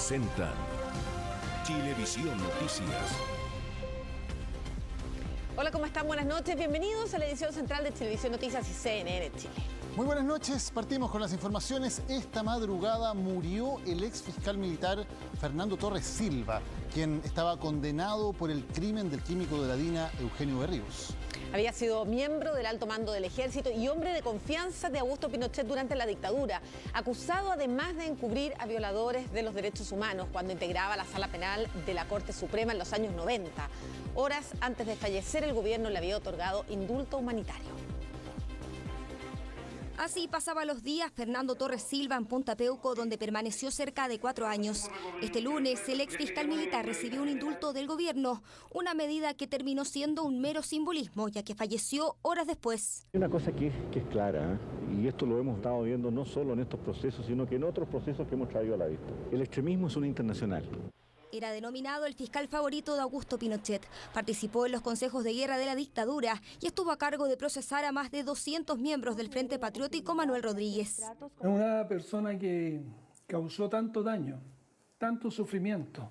presentan Chilevisión Noticias. Hola, ¿cómo están? Buenas noches. Bienvenidos a la edición central de Chilevisión Noticias y CNN Chile. Muy buenas noches. Partimos con las informaciones. Esta madrugada murió el ex fiscal militar Fernando Torres Silva, quien estaba condenado por el crimen del químico de la DINA Eugenio Berríos. Había sido miembro del alto mando del ejército y hombre de confianza de Augusto Pinochet durante la dictadura, acusado además de encubrir a violadores de los derechos humanos cuando integraba la sala penal de la Corte Suprema en los años 90. Horas antes de fallecer, el gobierno le había otorgado indulto humanitario. Así pasaba los días Fernando Torres Silva en Punta Peuco, donde permaneció cerca de 4 años. Este lunes, el ex fiscal militar recibió un indulto del gobierno, una medida que terminó siendo un mero simbolismo, ya que falleció horas después. Hay una cosa que es clara, y esto lo hemos estado viendo no solo en estos procesos, sino que en otros procesos que hemos traído a la vista. El extremismo es una internacional. Era denominado el fiscal favorito de Augusto Pinochet. Participó en los consejos de guerra de la dictadura y estuvo a cargo de procesar a más de 200 miembros del Frente Patriótico Manuel Rodríguez. Es una persona que causó tanto daño, tanto sufrimiento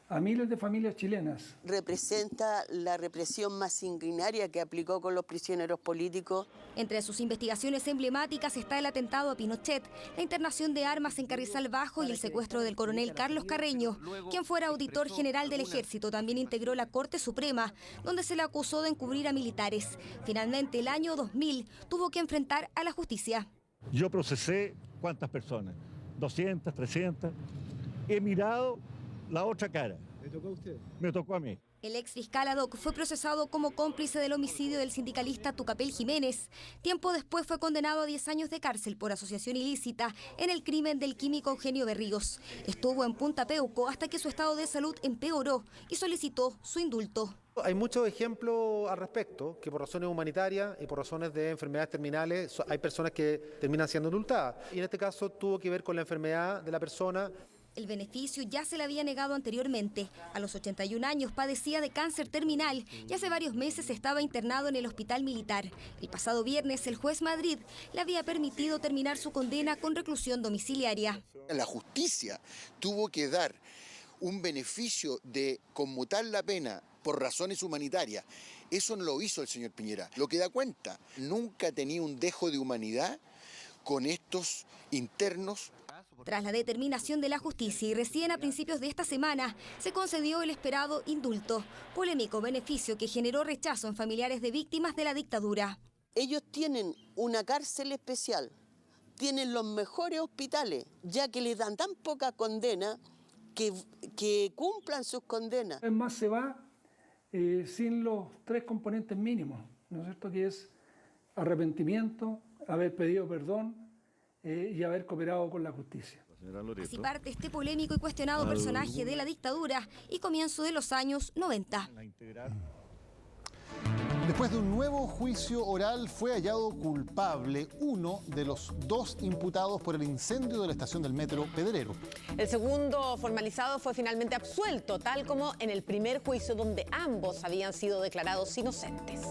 a miles de familias chilenas. Representa la represión más sanguinaria que aplicó con los prisioneros políticos. Entre sus investigaciones emblemáticas está el atentado a Pinochet, la internación de armas en Carrizal Bajo y el secuestro del coronel Carlos Carreño, quien fuera auditor general del ejército. También integró la Corte Suprema, donde se le acusó de encubrir a militares. Finalmente, el año 2000, tuvo que enfrentar a la justicia. Yo procesé, ¿cuántas personas? 200, 300. He mirado la otra cara. ¿Le tocó a usted? Me tocó a mí. El ex fiscal Haddock fue procesado como cómplice del homicidio del sindicalista Tucapel Jiménez. Tiempo después fue condenado a 10 años de cárcel por asociación ilícita en el crimen del químico Eugenio Berríos. Estuvo en Punta Peuco hasta que su estado de salud empeoró y solicitó su indulto. Hay muchos ejemplos al respecto, que por razones humanitarias y por razones de enfermedades terminales hay personas que terminan siendo indultadas. Y en este caso tuvo que ver con la enfermedad de la persona. El beneficio ya se le había negado anteriormente. A los 81 años padecía de cáncer terminal y hace varios meses estaba internado en el hospital militar. El pasado viernes el juez Madrid le había permitido terminar su condena con reclusión domiciliaria. La justicia tuvo que dar un beneficio de conmutar la pena por razones humanitarias. Eso no lo hizo el señor Piñera. Lo que da cuenta, nunca tenía un dejo de humanidad con estos internos. Tras la determinación de la justicia y recién a principios de esta semana se concedió el esperado indulto, polémico beneficio que generó rechazo en familiares de víctimas de la dictadura. Ellos tienen una cárcel especial, tienen los mejores hospitales, ya que les dan tan poca condena que cumplan sus condenas. Es más, se va sin los 3 componentes mínimos, ¿no es cierto? Que es arrepentimiento, haber pedido perdón y haber cooperado con la justicia. Así parte este polémico y cuestionado personaje de la dictadura y comienzo de los años 90. Después de un nuevo juicio oral, fue hallado culpable uno de los 2 imputados por el incendio de la estación del metro Pedrero. El segundo formalizado fue finalmente absuelto, tal como en el primer juicio donde ambos habían sido declarados inocentes.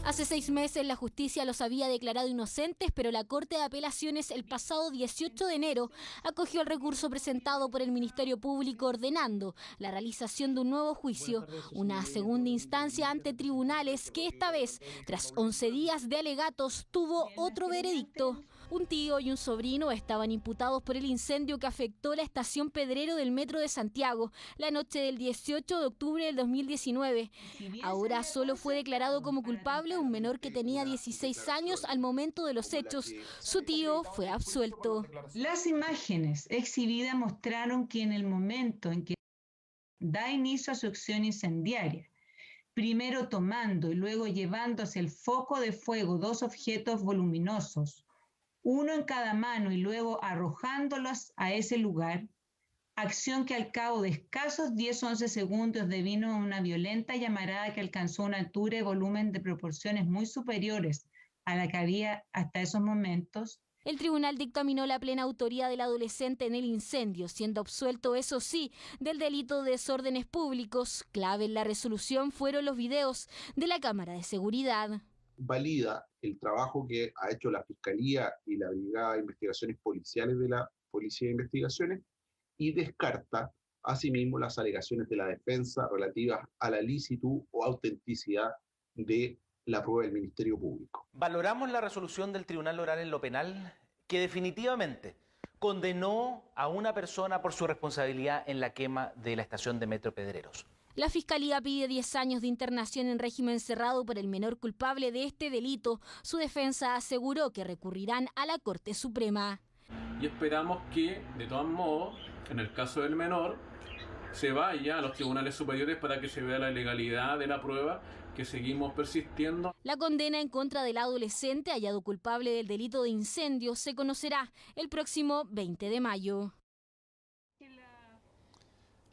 Hace 6 meses la justicia los había declarado inocentes, pero la Corte de Apelaciones el pasado 18 de enero acogió el recurso presentado por el Ministerio Público ordenando la realización de un nuevo juicio, una segunda instancia ante tribunales que esta vez, tras 11 días de alegatos, tuvo otro veredicto. Un tío y un sobrino estaban imputados por el incendio que afectó la estación Pedrero del Metro de Santiago la noche del 18 de octubre del 2019. Ahora solo fue declarado como culpable un menor que tenía 16 años al momento de los hechos. Su tío fue absuelto. Las imágenes exhibidas mostraron que en el momento en que da inicio a su acción incendiaria, primero tomando y luego llevando hacia el foco de fuego 2 objetos voluminosos, uno en cada mano y luego arrojándolos a ese lugar, acción que al cabo de escasos 10-11 segundos devino una violenta llamarada que alcanzó una altura y volumen de proporciones muy superiores a la que había hasta esos momentos. El tribunal dictaminó la plena autoría del adolescente en el incendio, siendo absuelto, eso sí, del delito de desórdenes públicos. Clave en la resolución fueron los videos de la cámara de seguridad. Valida el trabajo que ha hecho la Fiscalía y la Brigada de Investigaciones Policiales de la Policía de Investigaciones y descarta asimismo las alegaciones de la defensa relativas a la licitud o autenticidad de la prueba del Ministerio Público. Valoramos la resolución del Tribunal Oral en lo Penal, que definitivamente condenó a una persona por su responsabilidad en la quema de la estación de Metro Pedreros. La Fiscalía pide 10 años de internación en régimen cerrado por el menor culpable de este delito. Su defensa aseguró que recurrirán a la Corte Suprema. Y esperamos que, de todos modos, en el caso del menor, se vaya a los tribunales superiores para que se vea la legalidad de la prueba que seguimos persistiendo. La condena en contra del adolescente hallado culpable del delito de incendio se conocerá el próximo 20 de mayo.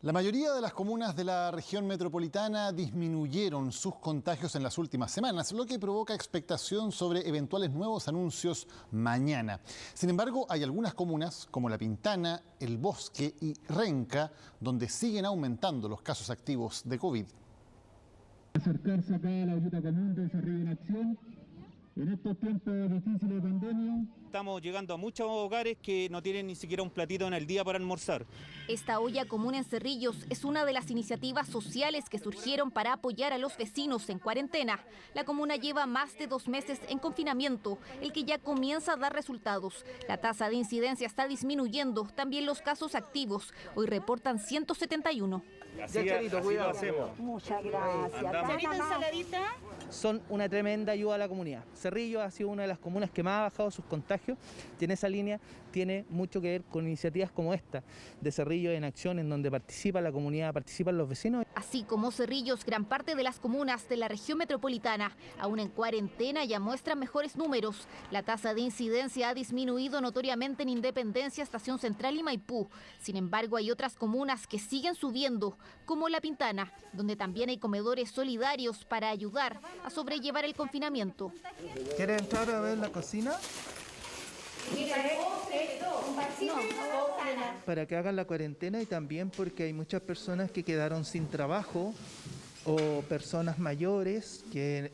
La mayoría de las comunas de la región metropolitana disminuyeron sus contagios en las últimas semanas, lo que provoca expectación sobre eventuales nuevos anuncios mañana. Sin embargo, hay algunas comunas, como La Pintana, El Bosque y Renca, donde siguen aumentando los casos activos de COVID. Acercarse acá a la ollita común de Desarrollo en Acción en estos tiempos difíciles de pandemia. Estamos llegando a muchos hogares que no tienen ni siquiera un platito en el día para almorzar. Esta olla común en Cerrillos es una de las iniciativas sociales que surgieron para apoyar a los vecinos en cuarentena. La comuna lleva más de 2 meses en confinamiento, el que ya comienza a dar resultados. La tasa de incidencia está disminuyendo, también los casos activos. Hoy reportan 171. Así lo hacemos. Muchas gracias. Son una tremenda ayuda a la comunidad. Cerrillos ha sido una de las comunas que más ha bajado sus contagios. Y en esa línea tiene mucho que ver con iniciativas como esta, de Cerrillos en Acción, en donde participa la comunidad, participan los vecinos. Así como Cerrillos, gran parte de las comunas de la región metropolitana, aún en cuarentena, ya muestran mejores números. La tasa de incidencia ha disminuido notoriamente en Independencia, Estación Central y Maipú. Sin embargo, hay otras comunas que siguen subiendo, como La Pintana, donde también hay comedores solidarios para ayudar a sobrellevar el confinamiento. ¿Quiere entrar a ver la cocina? Para que hagan la cuarentena y también porque hay muchas personas que quedaron sin trabajo o personas mayores que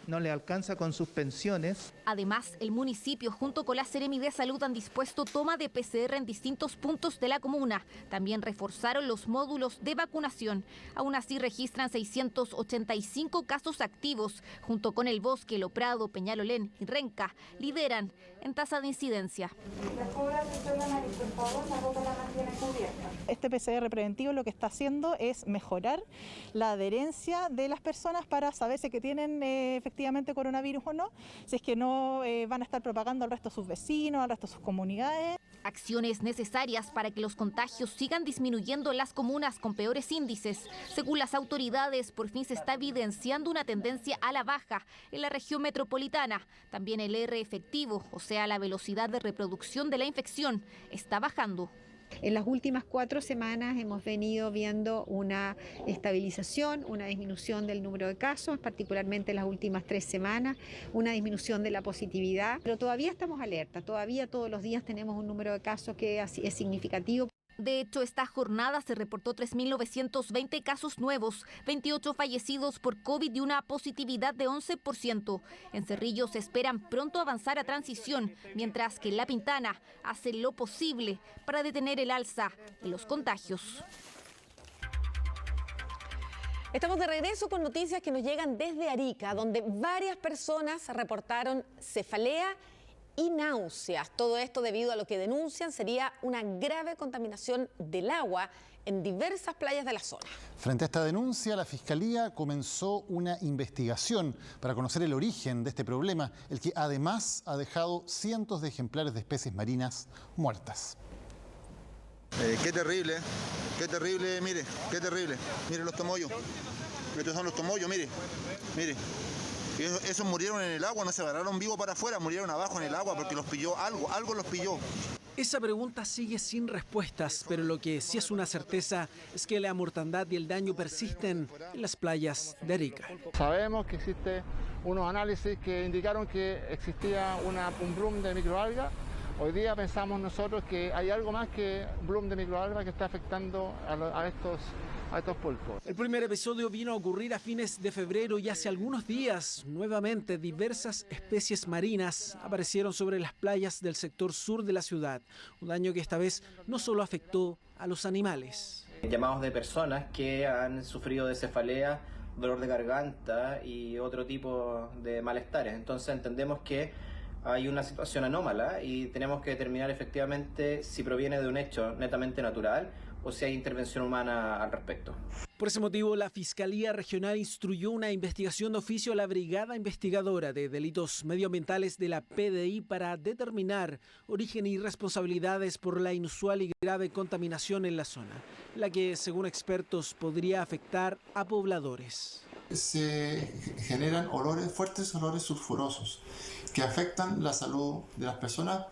no le alcanza con sus pensiones. Además, el municipio junto con la Seremi de Salud han dispuesto toma de PCR en distintos puntos de la comuna. También reforzaron los módulos de vacunación. Aún así registran 685 casos activos. Junto con El Bosque, Lo Prado, Peñalolén y Renca, lideran en tasa de incidencia. Este PCR preventivo lo que está haciendo es mejorar la adherencia de las personas para saber si que tienen efectivamente coronavirus o no, si es que no van a estar propagando al resto de sus vecinos, al resto de sus comunidades. Acciones necesarias para que los contagios sigan disminuyendo en las comunas con peores índices. Según las autoridades, por fin se está evidenciando una tendencia a la baja en la región metropolitana. También el R efectivo, o sea, la velocidad de reproducción de la infección, está bajando. En las últimas 4 semanas hemos venido viendo una estabilización, una disminución del número de casos, particularmente en las últimas 3 semanas, una disminución de la positividad, pero todavía estamos alerta, todavía todos los días tenemos un número de casos que es significativo. De hecho, esta jornada se reportó 3.920 casos nuevos, 28 fallecidos por COVID y una positividad de 11%. En Cerrillos se esperan pronto avanzar a transición, mientras que en La Pintana hacen lo posible para detener el alza en los contagios. Estamos de regreso con noticias que nos llegan desde Arica, donde varias personas reportaron cefalea y náuseas. Todo esto debido a lo que denuncian sería una grave contaminación del agua en diversas playas de la zona. Frente a esta denuncia, la Fiscalía comenzó una investigación para conocer el origen de este problema, el que además ha dejado cientos de ejemplares de especies marinas muertas. Qué terrible, mire, qué terrible. Mire los tomoyos. Estos son los tomoyos, mire. Esos murieron en el agua, no se agarraron vivos para afuera, murieron abajo en el agua porque los pilló algo los pilló. Esa pregunta sigue sin respuestas, pero lo que sí es una certeza es que la mortandad y el daño persisten en las playas de Arica. Sabemos que existen unos análisis que indicaron que existía un boom de microalgas, Hoy día pensamos nosotros que hay algo más que bloom de microalgas que está afectando a estos pulpos. El primer episodio vino a ocurrir a fines de febrero y hace algunos días, nuevamente, diversas especies marinas aparecieron sobre las playas del sector sur de la ciudad. Un daño que esta vez no solo afectó a los animales. Llamados de personas que han sufrido de cefalea, dolor de garganta y otro tipo de malestares. Entonces entendemos que hay una situación anómala y tenemos que determinar efectivamente si proviene de un hecho netamente natural o si hay intervención humana al respecto. Por ese motivo, la Fiscalía Regional instruyó una investigación de oficio a la Brigada Investigadora de Delitos Medioambientales de la PDI para determinar origen y responsabilidades por la inusual y grave contaminación en la zona, la que, según expertos, podría afectar a pobladores. Se generan fuertes olores sulfurosos que afectan la salud de las personas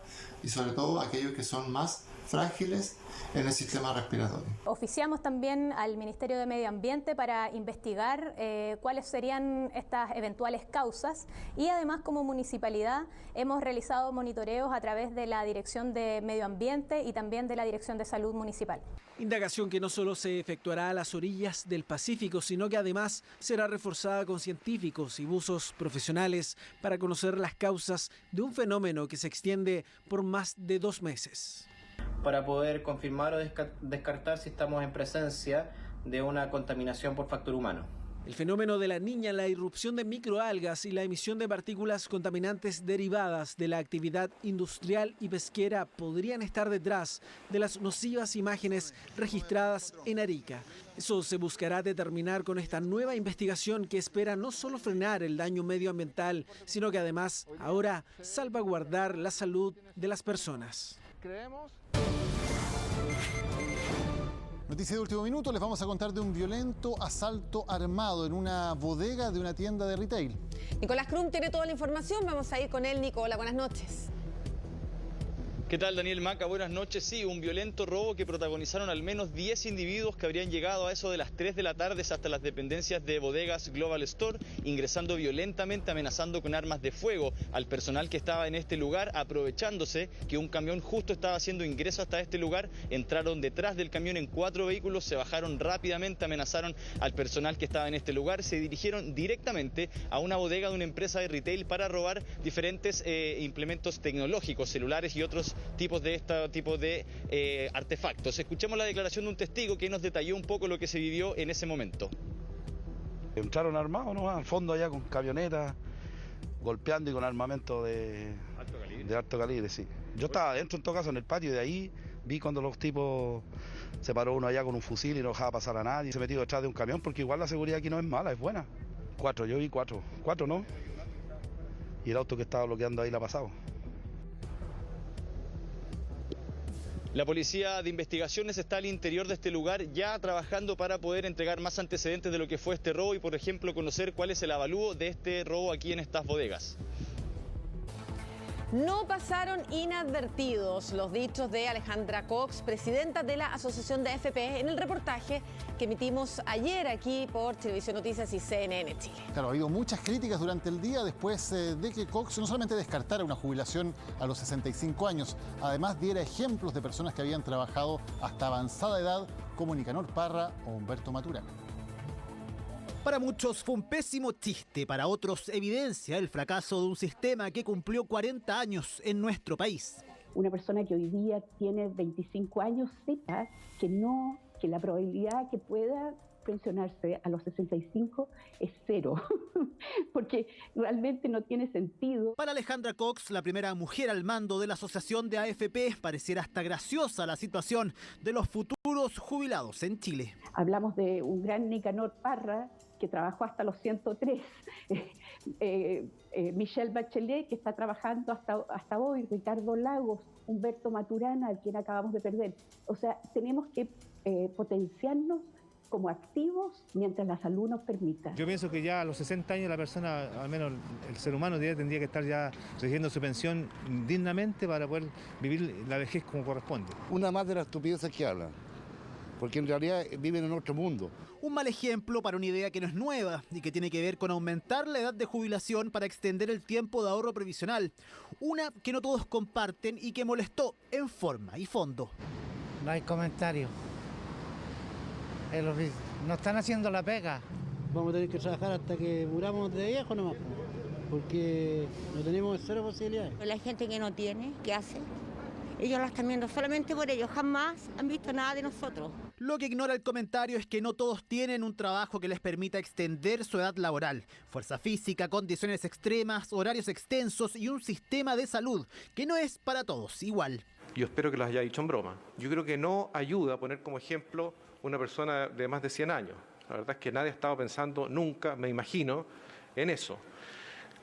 y sobre todo aquellos que son más frágiles en el sistema respiratorio. Oficiamos también al Ministerio de Medio Ambiente para investigar cuáles serían estas eventuales causas y además como municipalidad hemos realizado monitoreos a través de la Dirección de Medio Ambiente y también de la Dirección de Salud Municipal. Indagación que no solo se efectuará a las orillas del Pacífico, sino que además será reforzada con científicos y buzos profesionales para conocer las causas de un fenómeno que se extiende por más de 2 meses. Para poder confirmar o descartar si estamos en presencia de una contaminación por factor humano. El fenómeno de la Niña, la irrupción de microalgas y la emisión de partículas contaminantes derivadas de la actividad industrial y pesquera podrían estar detrás de las nocivas imágenes registradas en Arica. Eso se buscará determinar con esta nueva investigación que espera no solo frenar el daño medioambiental, sino que además ahora salvaguardar la salud de las personas. Noticia de último minuto, les vamos a contar de un violento asalto armado en una bodega de una tienda de retail. Nicolás Krum tiene toda la información, vamos a ir con él. Nicolás, buenas noches. ¿Qué tal, Daniel Maca? Buenas noches. Sí, un violento robo que protagonizaron al menos 10 individuos que habrían llegado a eso de las 3 de la tarde hasta las dependencias de bodegas Global Store, ingresando violentamente, amenazando con armas de fuego al personal que estaba en este lugar, aprovechándose que un camión justo estaba haciendo ingreso hasta este lugar. Entraron detrás del camión en 4 vehículos, se bajaron rápidamente, amenazaron al personal que estaba en este lugar, se dirigieron directamente a una bodega de una empresa de retail para robar diferentes implementos tecnológicos, celulares y otros tipos de artefactos. Escuchemos la declaración de un testigo que nos detalló un poco lo que se vivió en ese momento. Entraron armados, ¿no? Al fondo allá con camionetas, golpeando y con armamento de alto calibre, sí. Yo estaba adentro en todo caso en el patio y de ahí vi cuando los tipos se paró uno allá con un fusil y no dejaba pasar a nadie. Se metió detrás de un camión porque igual la seguridad aquí no es mala, es buena. 4, yo vi 4. 4, ¿no? Y el auto que estaba bloqueando ahí la ha pasado. La policía de investigaciones está al interior de este lugar ya trabajando para poder entregar más antecedentes de lo que fue este robo y, por ejemplo, conocer cuál es el avalúo de este robo aquí en estas bodegas. No pasaron inadvertidos los dichos de Alejandra Cox, presidenta de la Asociación de AFP, en el reportaje que emitimos ayer aquí por Televisión Noticias y CNN Chile. Claro, ha habido muchas críticas durante el día después de que Cox no solamente descartara una jubilación a los 65 años, además diera ejemplos de personas que habían trabajado hasta avanzada edad, como Nicanor Parra o Humberto Maturana. Para muchos fue un pésimo chiste, para otros evidencia el fracaso de un sistema que cumplió 40 años en nuestro país. Una persona que hoy día tiene 25 años sepa que la probabilidad que pueda pensionarse a los 65 es 0, porque realmente no tiene sentido. Para Alejandra Cox, la primera mujer al mando de la Asociación de AFP, pareciera hasta graciosa la situación de los futuros jubilados en Chile. Hablamos de un gran Nicanor Parra, que trabajó hasta los 103, Michelle Bachelet, que está trabajando hasta hoy, Ricardo Lagos, Humberto Maturana, al quien acabamos de perder. O sea, tenemos que potenciarnos como activos mientras la salud nos permita. Yo pienso que ya a los 60 años la persona, al menos el ser humano, tendría que estar ya recibiendo su pensión dignamente para poder vivir la vejez como corresponde. Una más de las estupideces que hablan. porque en realidad viven en otro mundo. Un mal ejemplo para una idea que no es nueva y que tiene que ver con aumentar la edad de jubilación para extender el tiempo de ahorro previsional. Una que no todos comparten y que molestó en forma y fondo. No hay comentario. No están haciendo la pega. Vamos a tener que trabajar hasta que muramos de viejo nomás, porque no tenemos cero posibilidades. La gente que no tiene, ¿qué hace? Ellos la están viendo solamente por ellos, jamás han visto nada de nosotros. Lo que ignora el comentario es que no todos tienen un trabajo que les permita extender su edad laboral. Fuerza física, condiciones extremas, horarios extensos y un sistema de salud que no es para todos igual. Yo espero que los haya dicho en broma. Yo creo que no ayuda a poner como ejemplo una persona de más de 100 años. La verdad es que nadie ha estado pensando nunca, me imagino, en eso.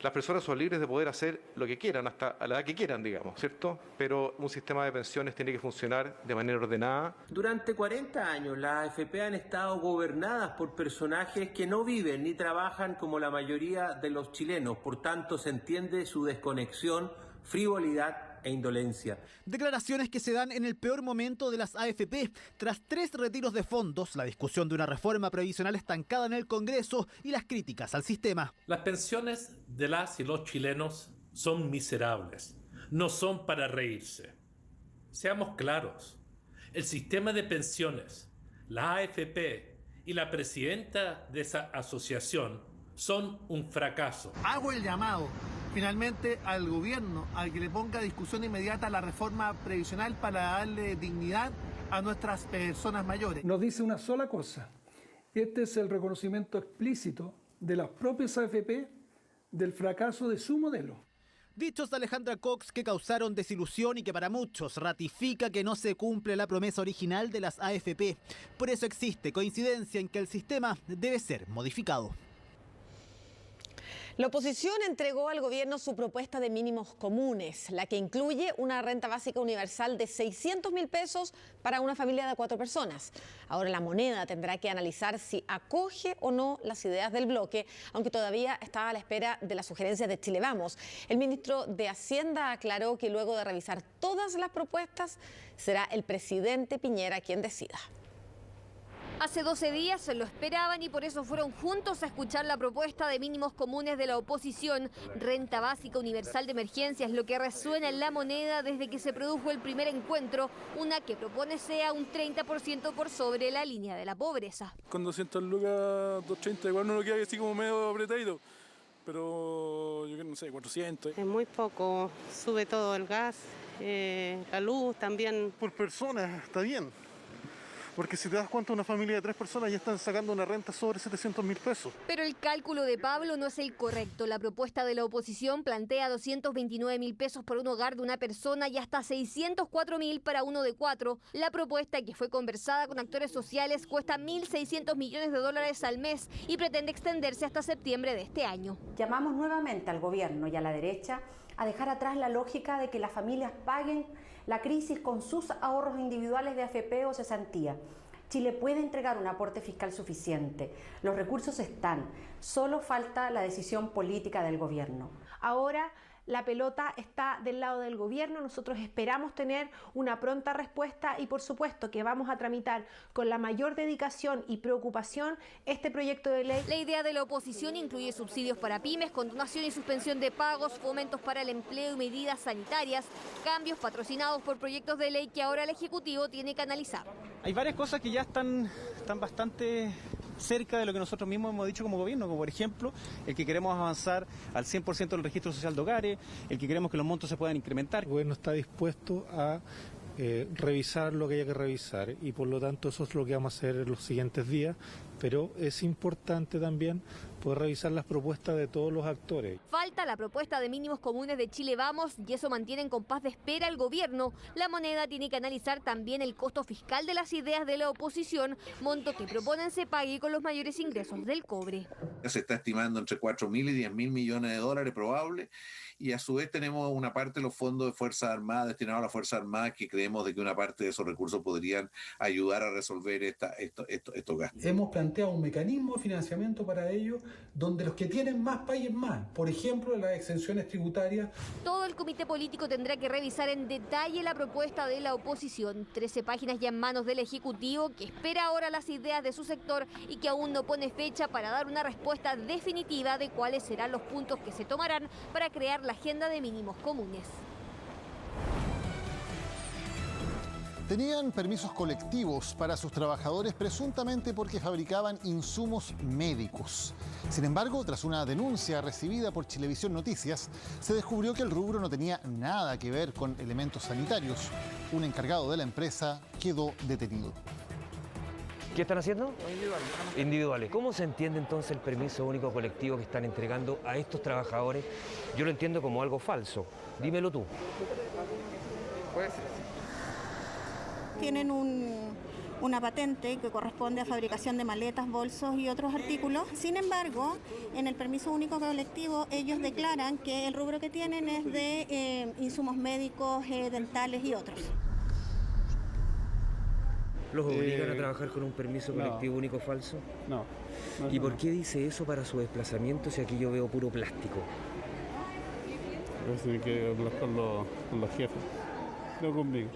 Las personas son libres de poder hacer lo que quieran, hasta a la edad que quieran, digamos, ¿cierto? Pero un sistema de pensiones tiene que funcionar de manera ordenada. Durante 40 años las AFP han estado gobernadas por personajes que no viven ni trabajan como la mayoría de los chilenos. Por tanto, se entiende su desconexión, frivolidad e indolencia. Declaraciones que se dan en el peor momento de las AFP. Tras 3 retiros de fondos, la discusión de una reforma previsional estancada en el Congreso y las críticas al sistema. Las pensiones de las y los chilenos son miserables. No son para reírse. Seamos claros. El sistema de pensiones, la AFP y la presidenta de esa asociación son un fracaso. Hago el llamado finalmente al gobierno a que le ponga a discusión inmediata la reforma previsional para darle dignidad a nuestras personas mayores. Nos dice una sola cosa: este es el reconocimiento explícito de las propias AFP del fracaso de su modelo. Dichos de Alejandra Cox que causaron desilusión y que para muchos ratifica que no se cumple la promesa original de las AFP. Por eso existe coincidencia en que el sistema debe ser modificado. La oposición entregó al gobierno su propuesta de mínimos comunes, la que incluye una renta básica universal de 600.000 pesos para una familia de 4 personas. Ahora la moneda tendrá que analizar si acoge o no las ideas del bloque, aunque todavía está a la espera de las sugerencias de Chile Vamos. El ministro de Hacienda aclaró que luego de revisar todas las propuestas, será el presidente Piñera quien decida. Hace 12 días se lo esperaban y por eso fueron juntos a escuchar la propuesta de mínimos comunes de la oposición. Renta básica universal de emergencia es lo que resuena en la moneda desde que se produjo el primer encuentro, una que propone sea un 30% por sobre la línea de la pobreza. Con 200 lucas, 230, igual no lo queda así como medio apretadito, pero yo no sé, 400. Es muy poco, sube todo el gas, la luz también. Por persona, está bien. Porque si te das cuenta, una familia de 3 personas ya están sacando una renta sobre 700.000 pesos. Pero el cálculo de Pablo no es el correcto. La propuesta de la oposición plantea 229.000 pesos por un hogar de una persona y hasta 604.000 para uno de 4. La propuesta, que fue conversada con actores sociales, cuesta 1.600 millones de dólares al mes y pretende extenderse hasta septiembre de este año. Llamamos nuevamente al gobierno y a la derecha a dejar atrás la lógica de que las familias paguen la crisis con sus ahorros individuales de AFP o cesantía. Chile puede entregar un aporte fiscal suficiente. Los recursos están. Solo falta la decisión política del gobierno. Ahora la pelota está del lado del gobierno. Nosotros esperamos tener una pronta respuesta y por supuesto que vamos a tramitar con la mayor dedicación y preocupación este proyecto de ley. La idea de la oposición incluye subsidios para pymes, condonación y suspensión de pagos, fomentos para el empleo y medidas sanitarias, cambios patrocinados por proyectos de ley que ahora el Ejecutivo tiene que analizar. Hay varias cosas que ya están bastante cerca de lo que nosotros mismos hemos dicho como gobierno, como por ejemplo el que queremos avanzar al 100% del registro social de hogares, el que queremos que los montos se puedan incrementar. El gobierno está dispuesto a revisar lo que haya que revisar y por lo tanto eso es lo que vamos a hacer en los siguientes días, pero es importante también poder revisar las propuestas de todos los actores. Falta la propuesta de mínimos comunes de Chile Vamos y eso mantiene en compás de espera el gobierno. La moneda tiene que analizar también el costo fiscal de las ideas de la oposición, monto que proponen se pague con los mayores ingresos del cobre. Se está estimando entre 4.000 y 10.000 millones de dólares probable, y a su vez tenemos una parte de los fondos de Fuerzas Armadas destinados a la Fuerza Armada que creemos de que una parte de esos recursos podrían ayudar a resolver estos gastos. Hemos planteado plantea un mecanismo de financiamiento para ello, donde los que tienen más paguen más. Por ejemplo, las exenciones tributarias. Todo el comité político tendrá que revisar en detalle la propuesta de la oposición. 13 páginas ya en manos del Ejecutivo, que espera ahora las ideas de su sector y que aún no pone fecha para dar una respuesta definitiva de cuáles serán los puntos que se tomarán para crear la agenda de mínimos comunes. Tenían permisos colectivos para sus trabajadores presuntamente porque fabricaban insumos médicos. Sin embargo, tras una denuncia recibida por Chilevisión Noticias, se descubrió que el rubro no tenía nada que ver con elementos sanitarios. Un encargado de la empresa quedó detenido. ¿Qué están haciendo? Individuales. ¿Cómo se entiende entonces el permiso único colectivo que están entregando a estos trabajadores? Yo lo entiendo como algo falso. Dímelo tú. Puede ser. Tienen una patente que corresponde a fabricación de maletas, bolsos y otros artículos. Sin embargo, en el permiso único colectivo ellos declaran que el rubro que tienen es de insumos médicos, dentales y otros. ¿Los obligan a trabajar con un permiso colectivo único falso? No. ¿Y por qué dice eso para su desplazamiento si aquí yo veo puro plástico? Eso tiene que hablar con los jefes, no conmigo.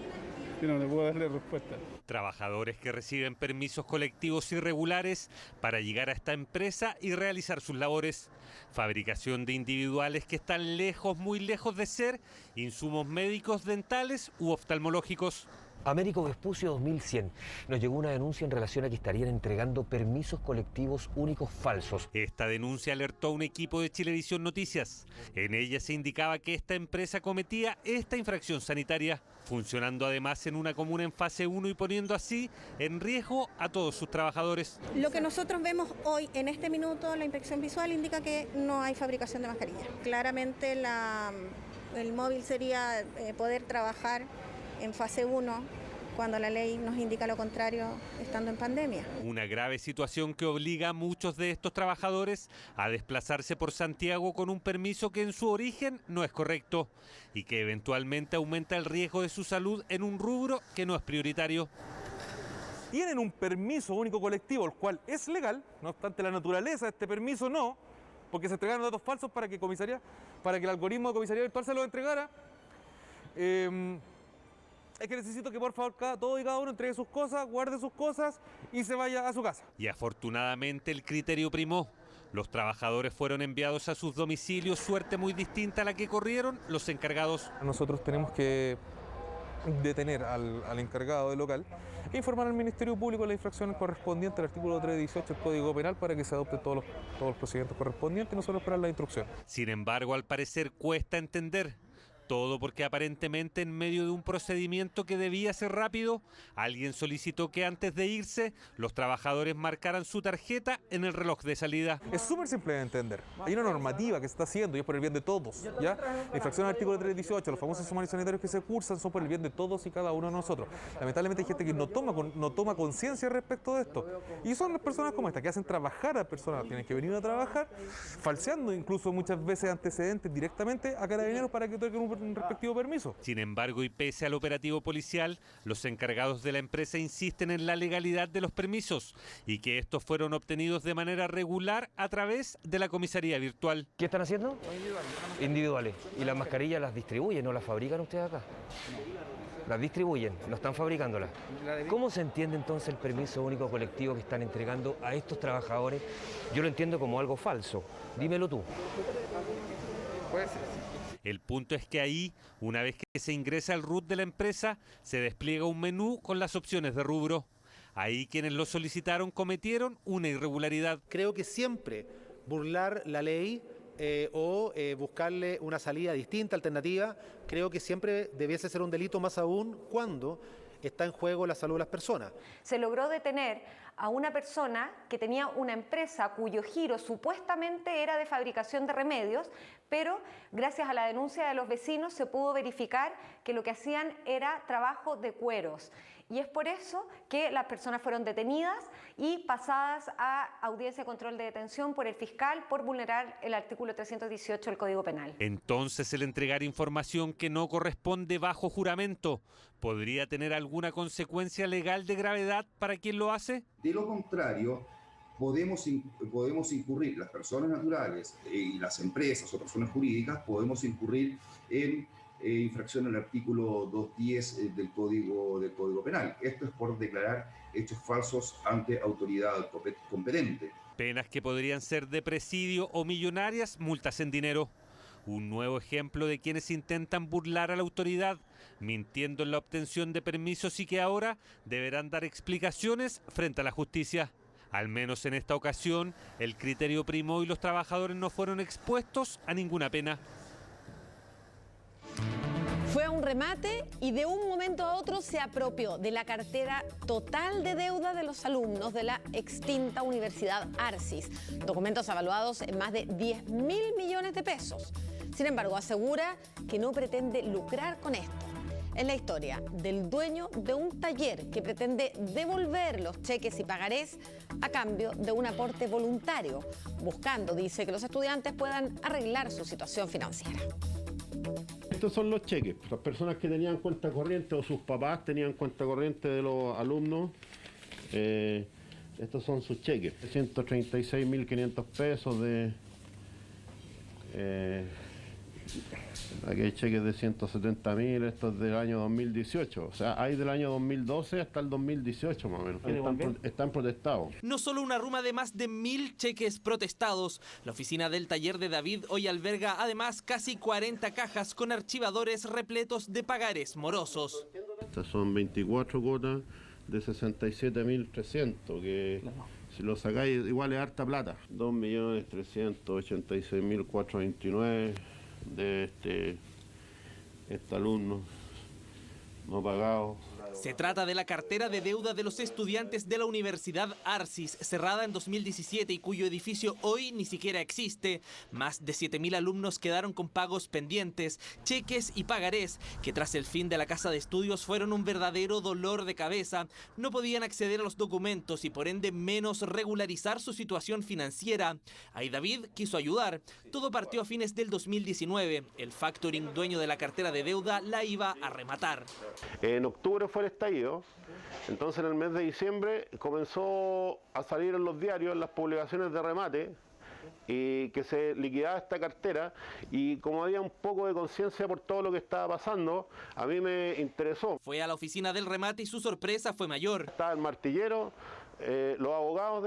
Yo no le puedo darle respuesta. Trabajadores que reciben permisos colectivos irregulares para llegar a esta empresa y realizar sus labores. Fabricación de individuales que están lejos, muy lejos de ser insumos médicos, dentales u oftalmológicos. Américo Vespucio 2100. Nos llegó una denuncia en relación a que estarían entregando permisos colectivos únicos falsos. Esta denuncia alertó a un equipo de Chilevisión Noticias. En ella se indicaba que esta empresa cometía esta infracción sanitaria, funcionando además en una comuna en fase 1 y poniendo así en riesgo a todos sus trabajadores. Lo que nosotros vemos hoy, en este minuto, la inspección visual indica que no hay fabricación de mascarillas. Claramente el móvil sería poder trabajar en fase 1, cuando la ley nos indica lo contrario, estando en pandemia. Una grave situación que obliga a muchos de estos trabajadores a desplazarse por Santiago con un permiso que en su origen no es correcto y que eventualmente aumenta el riesgo de su salud en un rubro que no es prioritario. Tienen un permiso único colectivo, el cual es legal, no obstante la naturaleza de este permiso no, porque se entregaron datos falsos para que el algoritmo de comisaría virtual se los entregara. Es que necesito que por favor todo y cada uno entregue sus cosas, guarde sus cosas y se vaya a su casa. Y afortunadamente el criterio primó. Los trabajadores fueron enviados a sus domicilios, suerte muy distinta a la que corrieron los encargados. Nosotros tenemos que detener al encargado del local e informar al Ministerio Público de la infracción correspondiente al artículo 318 del Código Penal para que se adopten todos los procedimientos correspondientes y nosotros esperar la instrucción. Sin embargo, al parecer cuesta entender. Todo porque aparentemente en medio de un procedimiento que debía ser rápido, alguien solicitó que antes de irse, los trabajadores marcaran su tarjeta en el reloj de salida. Es súper simple de entender. Hay una normativa que se está haciendo y es por el bien de todos. ¿Ya? La infracción al artículo 318, los famosos sumarios sanitarios que se cursan son por el bien de todos y cada uno de nosotros. Lamentablemente hay gente que no toma conciencia respecto de esto. Y son las personas como esta, que hacen trabajar a personas, tienen que venir a trabajar, falseando incluso muchas veces antecedentes directamente a carabineros para que otorguen un respectivo permiso. Sin embargo, y pese al operativo policial, los encargados de la empresa insisten en la legalidad de los permisos y que estos fueron obtenidos de manera regular a través de la comisaría virtual. ¿Qué están haciendo? Individuales. ¿Y las mascarillas las distribuyen o las fabrican ustedes acá? Las distribuyen, no están fabricándolas. ¿Cómo se entiende entonces el permiso único colectivo que están entregando a estos trabajadores? Yo lo entiendo como algo falso. Dímelo tú. Puede ser. El punto es que ahí, una vez que se ingresa al RUT de la empresa, se despliega un menú con las opciones de rubro. Ahí quienes lo solicitaron cometieron una irregularidad. Creo que siempre burlar la ley o buscarle una salida distinta, alternativa, creo que siempre debiese ser un delito, más aún cuando está en juego la salud de las personas. Se logró detener a una persona que tenía una empresa cuyo giro supuestamente era de fabricación de remedios, pero gracias a la denuncia de los vecinos se pudo verificar que lo que hacían era trabajo de cueros. Y es por eso que las personas fueron detenidas y pasadas a audiencia de control de detención por el fiscal por vulnerar el artículo 318 del Código Penal. Entonces, el entregar información que no corresponde bajo juramento, ¿podría tener alguna consecuencia legal de gravedad para quien lo hace? De lo contrario, podemos incurrir, las personas naturales y las empresas o personas jurídicas, podemos incurrir en infracción al artículo 210 del Código Penal. Esto es por declarar hechos falsos ante autoridad competente. Penas que podrían ser de presidio o millonarias, multas en dinero. Un nuevo ejemplo de quienes intentan burlar a la autoridad, mintiendo en la obtención de permisos y que ahora deberán dar explicaciones frente a la justicia. Al menos en esta ocasión, el criterio primó y los trabajadores no fueron expuestos a ninguna pena. Fue a un remate y de un momento a otro se apropió de la cartera total de deuda de los alumnos de la extinta Universidad Arcis, documentos avaluados en más de 10.000 millones de pesos. Sin embargo, asegura que no pretende lucrar con esto. Es la historia del dueño de un taller que pretende devolver los cheques y pagarés a cambio de un aporte voluntario, buscando, dice, que los estudiantes puedan arreglar su situación financiera. Estos son los cheques. Las personas que tenían cuenta corriente o sus papás tenían cuenta corriente de los alumnos, estos son sus cheques. 136.500 pesos de... aquí hay cheques de 170.000, estos del año 2018. O sea, hay del año 2012 hasta el 2018 más o menos. Están protestados. No solo una ruma de más de 1.000 cheques protestados. La oficina del taller de David hoy alberga además casi 40 cajas con archivadores repletos de pagares morosos. Estas son 24 cuotas de 67.300, que si lo sacáis igual es harta plata. 2.386.429 de este alumno no pagado. Se trata de la cartera de deuda de los estudiantes de la Universidad Arcis, cerrada en 2017 y cuyo edificio hoy ni siquiera existe. Más de 7.000 alumnos quedaron con pagos pendientes, cheques y pagarés, que tras el fin de la casa de estudios fueron un verdadero dolor de cabeza. No podían acceder a los documentos y por ende menos regularizar su situación financiera. Ahí David quiso ayudar. Todo partió a fines del 2019. El factoring, dueño de la cartera de deuda, la iba a rematar. En octubre fue el estallido, entonces en el mes de diciembre comenzó a salir en los diarios las publicaciones de remate y que se liquidaba esta cartera, y como había un poco de conciencia por todo lo que estaba pasando, a mí me interesó. Fue a la oficina del remate y su sorpresa fue mayor. Estaba el martillero, los abogados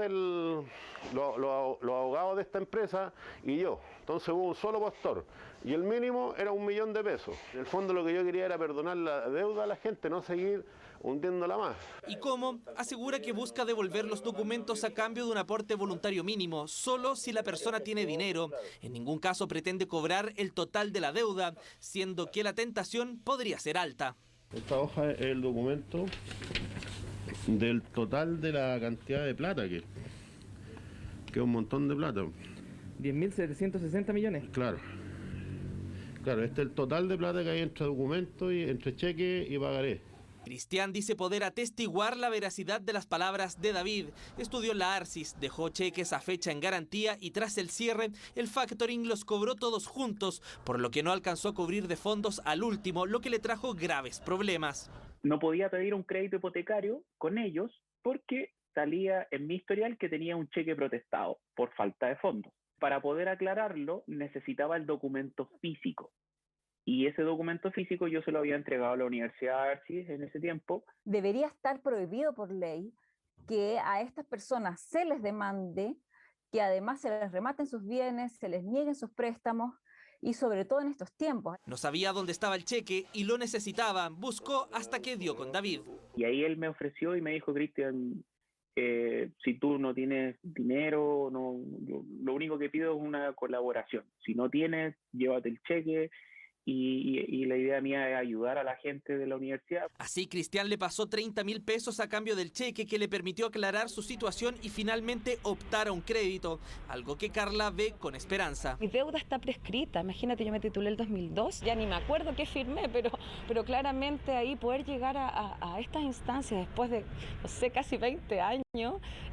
de esta empresa y yo. Entonces hubo un solo postor y el mínimo era 1 millón de pesos. En el fondo lo que yo quería era perdonar la deuda a la gente, no seguir hundiéndola más. ¿Y cómo? Asegura que busca devolver los documentos a cambio de un aporte voluntario mínimo, solo si la persona tiene dinero. En ningún caso pretende cobrar el total de la deuda, siendo que la tentación podría ser alta. Esta hoja es el documento del total de la cantidad de plata que es un montón de plata. 10.760 millones. Claro, este es el total de plata que hay entre documentos y entre cheque y pagaré. Cristian dice poder atestiguar la veracidad de las palabras de David. Estudió en la Arcis, dejó cheques a fecha en garantía y tras el cierre, el factoring los cobró todos juntos, por lo que no alcanzó a cubrir de fondos al último, lo que le trajo graves problemas. No podía pedir un crédito hipotecario con ellos porque salía en mi historial que tenía un cheque protestado por falta de fondos. Para poder aclararlo, necesitaba el documento físico. Y ese documento físico yo se lo había entregado a la Universidad Arcis en ese tiempo. Debería estar prohibido por ley que a estas personas se les demande, que además se les rematen sus bienes, se les nieguen sus préstamos, y sobre todo en estos tiempos. No sabía dónde estaba el cheque y lo necesitaba. Buscó hasta que dio con David. Y ahí él me ofreció y me dijo, Cristian, si tú no tienes dinero, lo único que pido es una colaboración. Si no tienes, llévate el cheque. Y la idea mía es ayudar a la gente de la universidad. Así Cristian le pasó 30.000 pesos a cambio del cheque que le permitió aclarar su situación y finalmente optar a un crédito, algo que Carla ve con esperanza. Mi deuda está prescrita, imagínate, yo me titulé el 2002, ya ni me acuerdo qué firmé, pero claramente ahí poder llegar a estas instancias después de, no sé, casi 20 años,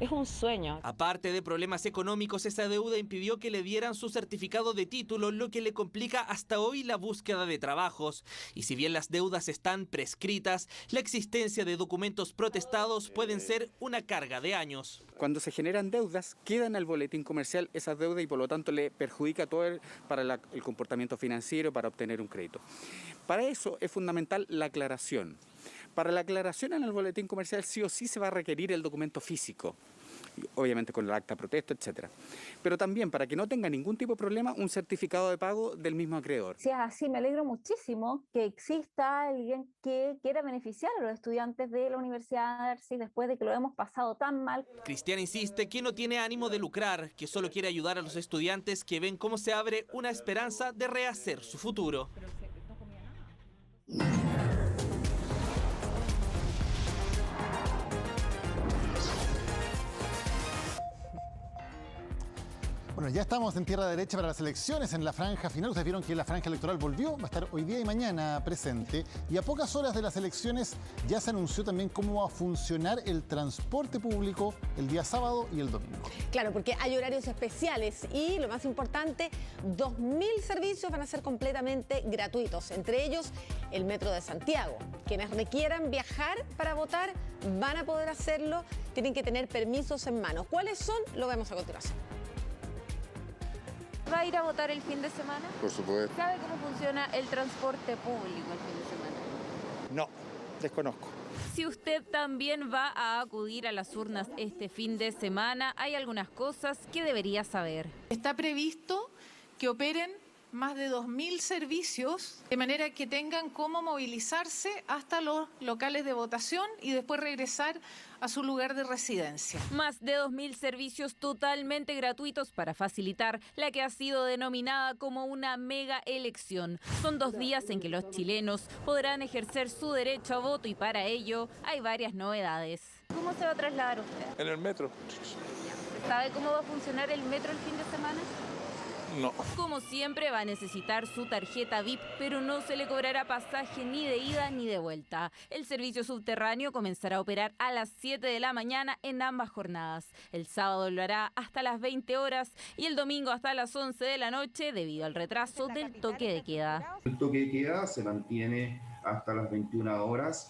es un sueño. Aparte de problemas económicos, esa deuda impidió que le dieran su certificado de título, lo que le complica hasta hoy la búsqueda búsqueda de trabajos. Y si bien las deudas están prescritas, la existencia de documentos protestados pueden ser una carga de años. Cuando se generan deudas, quedan al boletín comercial esas deudas y por lo tanto le perjudica todo para el comportamiento financiero, para obtener un crédito. Para eso es fundamental la aclaración. Para la aclaración en el boletín comercial sí o sí se va a requerir el documento físico, obviamente con el acta de protesta, etc. Pero también, para que no tenga ningún tipo de problema, un certificado de pago del mismo acreedor. Si es así, me alegro muchísimo que exista alguien que quiera beneficiar a los estudiantes de la Universidad de Arcis después de que lo hemos pasado tan mal. Cristian insiste que no tiene ánimo de lucrar, que solo quiere ayudar a los estudiantes que ven cómo se abre una esperanza de rehacer su futuro. Bueno, ya estamos en tierra derecha para las elecciones, en la franja final. Ustedes vieron que la franja electoral volvió, va a estar hoy día y mañana presente. Y a pocas horas de las elecciones ya se anunció también cómo va a funcionar el transporte público el día sábado y el domingo. Claro, porque hay horarios especiales y lo más importante, 2.000 servicios van a ser completamente gratuitos. Entre ellos, el Metro de Santiago. Quienes requieran viajar para votar van a poder hacerlo, tienen que tener permisos en mano. ¿Cuáles son? Lo vemos a continuación. ¿Va a ir a votar el fin de semana? Por supuesto. ¿Sabe cómo funciona el transporte público el fin de semana? No, desconozco. Si usted también va a acudir a las urnas este fin de semana, hay algunas cosas que debería saber. Está previsto que operen más de 2.000 servicios, de manera que tengan cómo movilizarse hasta los locales de votación y después regresar a su lugar de residencia. Más de 2.000 servicios totalmente gratuitos para facilitar la que ha sido denominada como una mega elección. Son 2 días en que los chilenos podrán ejercer su derecho a voto y para ello hay varias novedades. ¿Cómo se va a trasladar usted? En el metro. ¿Sabe cómo va a funcionar el metro el fin de semana? No. Como siempre va a necesitar su tarjeta VIP, pero no se le cobrará pasaje ni de ida ni de vuelta. El servicio subterráneo comenzará a operar a las 7 de la mañana en ambas jornadas. El sábado lo hará hasta las 20 horas y el domingo hasta las 11 de la noche debido al retraso del toque de queda. El toque de queda se mantiene hasta las 21 horas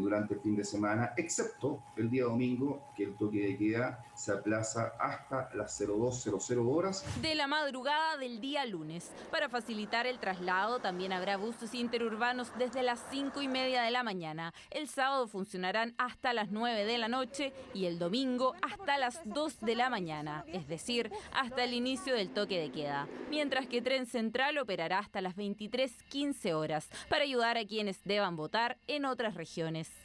durante el fin de semana, excepto el día domingo, que el toque de queda se aplaza hasta las 02:00 horas. De la madrugada del día lunes. Para facilitar el traslado también habrá buses interurbanos desde las 5:30 de la mañana. El sábado funcionarán hasta las 9 de la noche y el domingo hasta las 2 de la mañana, es decir, hasta el inicio del toque de queda. Mientras que Tren Central operará hasta las 23:15 horas para ayudar a quienes deban votar en otras regiones.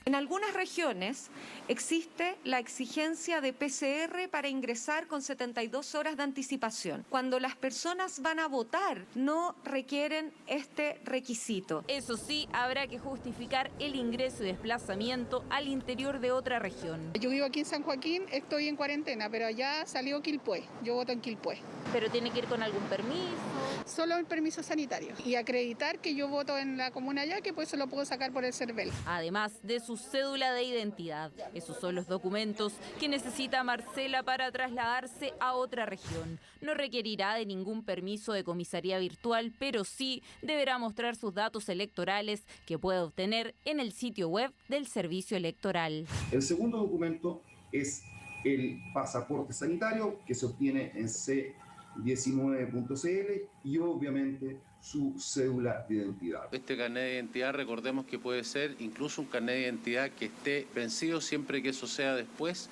En algunas regiones existe la exigencia de PCR para ingresar con 72 horas de anticipación. Cuando las personas van a votar, no requieren este requisito. Eso sí, habrá que justificar el ingreso y desplazamiento al interior de otra región. Yo vivo aquí en San Joaquín, estoy en cuarentena, pero allá salió Quilpué. Yo voto en Quilpué. ¿Pero tiene que ir con algún permiso? Solo el permiso sanitario. Y acreditar que yo voto en la comuna allá, que pues se lo puedo sacar por el CERVEL. Además de su cédula de identidad. Esos son los documentos que necesita Marcela para trasladarse a otra región. No requerirá de ningún permiso de comisaría virtual, pero sí deberá mostrar sus datos electorales que puede obtener en el sitio web del Servicio Electoral. El segundo documento es el pasaporte sanitario, que se obtiene en C19.cl y obviamente su cédula de identidad. Este carnet de identidad, recordemos que puede ser incluso un carnet de identidad que esté vencido siempre que eso sea después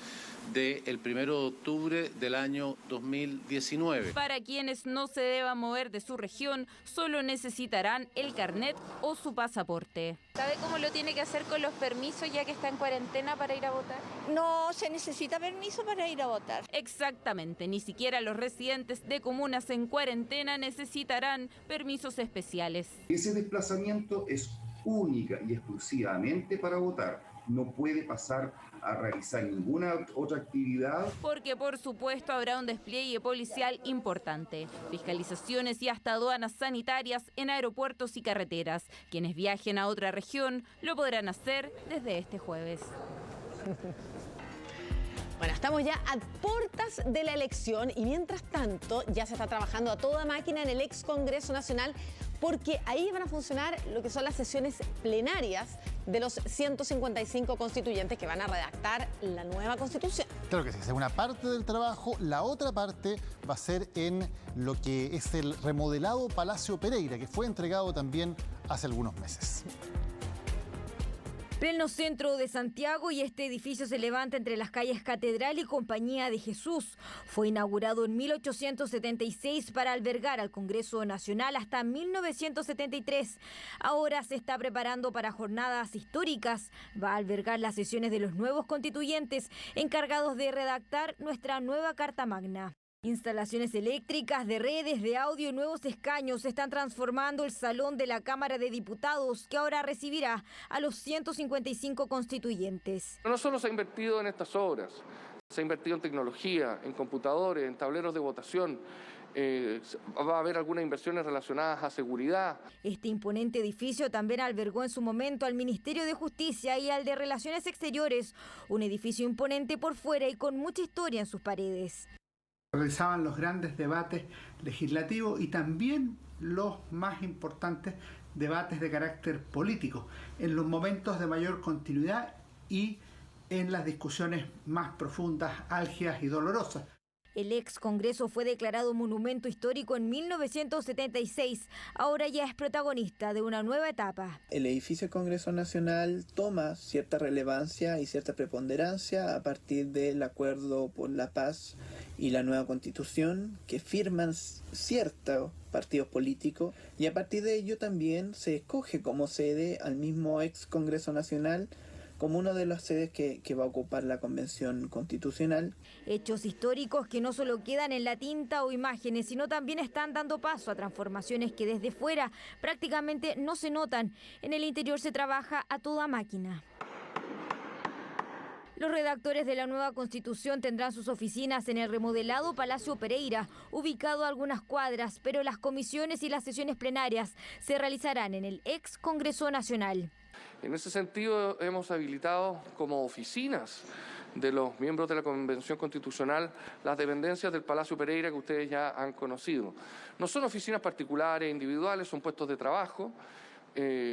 del 1 de octubre del año 2019. Para quienes no se deban mover de su región, solo necesitarán el carnet o su pasaporte. ¿Sabe cómo lo tiene que hacer con los permisos ya que está en cuarentena para ir a votar? No se necesita permiso para ir a votar. Exactamente, ni siquiera los residentes de comunas en cuarentena necesitarán permisos especiales. Ese desplazamiento es única y exclusivamente para votar. No puede pasar a realizar ninguna otra actividad. Porque por supuesto habrá un despliegue policial importante, fiscalizaciones y hasta aduanas sanitarias en aeropuertos y carreteras. Quienes viajen a otra región lo podrán hacer desde este jueves. Bueno, estamos ya a puertas de la elección y mientras tanto ya se está trabajando a toda máquina en el ex Congreso Nacional porque ahí van a funcionar lo que son las sesiones plenarias de los 155 constituyentes que van a redactar la nueva Constitución. Claro que sí, esa es una parte del trabajo. La otra parte va a ser en lo que es el remodelado Palacio Pereira, que fue entregado también hace algunos meses. Pleno centro de Santiago, y este edificio se levanta entre las calles Catedral y Compañía de Jesús. Fue inaugurado en 1876 para albergar al Congreso Nacional hasta 1973. Ahora se está preparando para jornadas históricas. Va a albergar las sesiones de los nuevos constituyentes encargados de redactar nuestra nueva Carta Magna. Instalaciones eléctricas, de redes, de audio y nuevos escaños están transformando el salón de la Cámara de Diputados, que ahora recibirá a los 155 constituyentes. No solo se ha invertido en estas obras, se ha invertido en tecnología, en computadores, en tableros de votación. Va a haber algunas inversiones relacionadas a seguridad. Este imponente edificio también albergó en su momento al Ministerio de Justicia y al de Relaciones Exteriores, un edificio imponente por fuera y con mucha historia en sus paredes. Realizaban los grandes debates legislativos y también los más importantes debates de carácter político, en los momentos de mayor continuidad y en las discusiones más profundas, álgidas y dolorosas. El ex Congreso fue declarado monumento histórico en 1976. Ahora ya es protagonista de una nueva etapa. El edificio del Congreso Nacional toma cierta relevancia y cierta preponderancia a partir del Acuerdo por la Paz y la nueva Constitución que firman ciertos partidos políticos, y a partir de ello también se escoge como sede al mismo ex Congreso Nacional como una de las sedes que va a ocupar la Convención Constitucional. Hechos históricos que no solo quedan en la tinta o imágenes, sino también están dando paso a transformaciones que desde fuera prácticamente no se notan. En el interior se trabaja a toda máquina. Los redactores de la nueva Constitución tendrán sus oficinas en el remodelado Palacio Pereira, ubicado a algunas cuadras, pero las comisiones y las sesiones plenarias se realizarán en el ex Congreso Nacional. En ese sentido, hemos habilitado como oficinas de los miembros de la Convención Constitucional las dependencias del Palacio Pereira que ustedes ya han conocido. No son oficinas particulares, individuales, son puestos de trabajo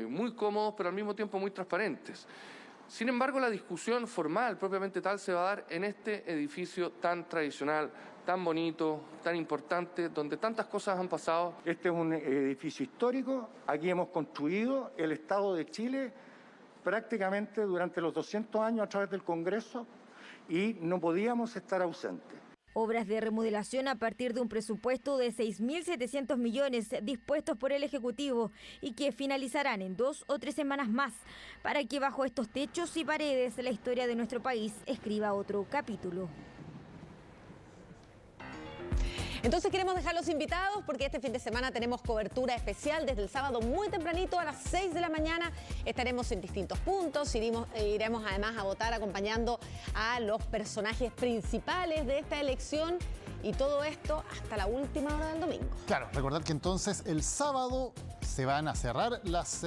muy cómodos, pero al mismo tiempo muy transparentes. Sin embargo, la discusión formal, propiamente tal, se va a dar en este edificio tan tradicional, tan bonito, tan importante, donde tantas cosas han pasado. Este es un edificio histórico. Aquí hemos construido el Estado de Chile prácticamente durante los 200 años a través del Congreso, y no podíamos estar ausentes. Obras de remodelación a partir de un presupuesto de 6.700 millones dispuestos por el Ejecutivo y que finalizarán en 2 o 3 semanas más, para que bajo estos techos y paredes la historia de nuestro país escriba otro capítulo. Entonces queremos dejarlos invitados porque este fin de semana tenemos cobertura especial desde el sábado muy tempranito a las 6 de la mañana. Estaremos en distintos puntos, iremos además a votar acompañando a los personajes principales de esta elección, y todo esto hasta la última hora del domingo. Claro, recordad que entonces el sábado se van a cerrar las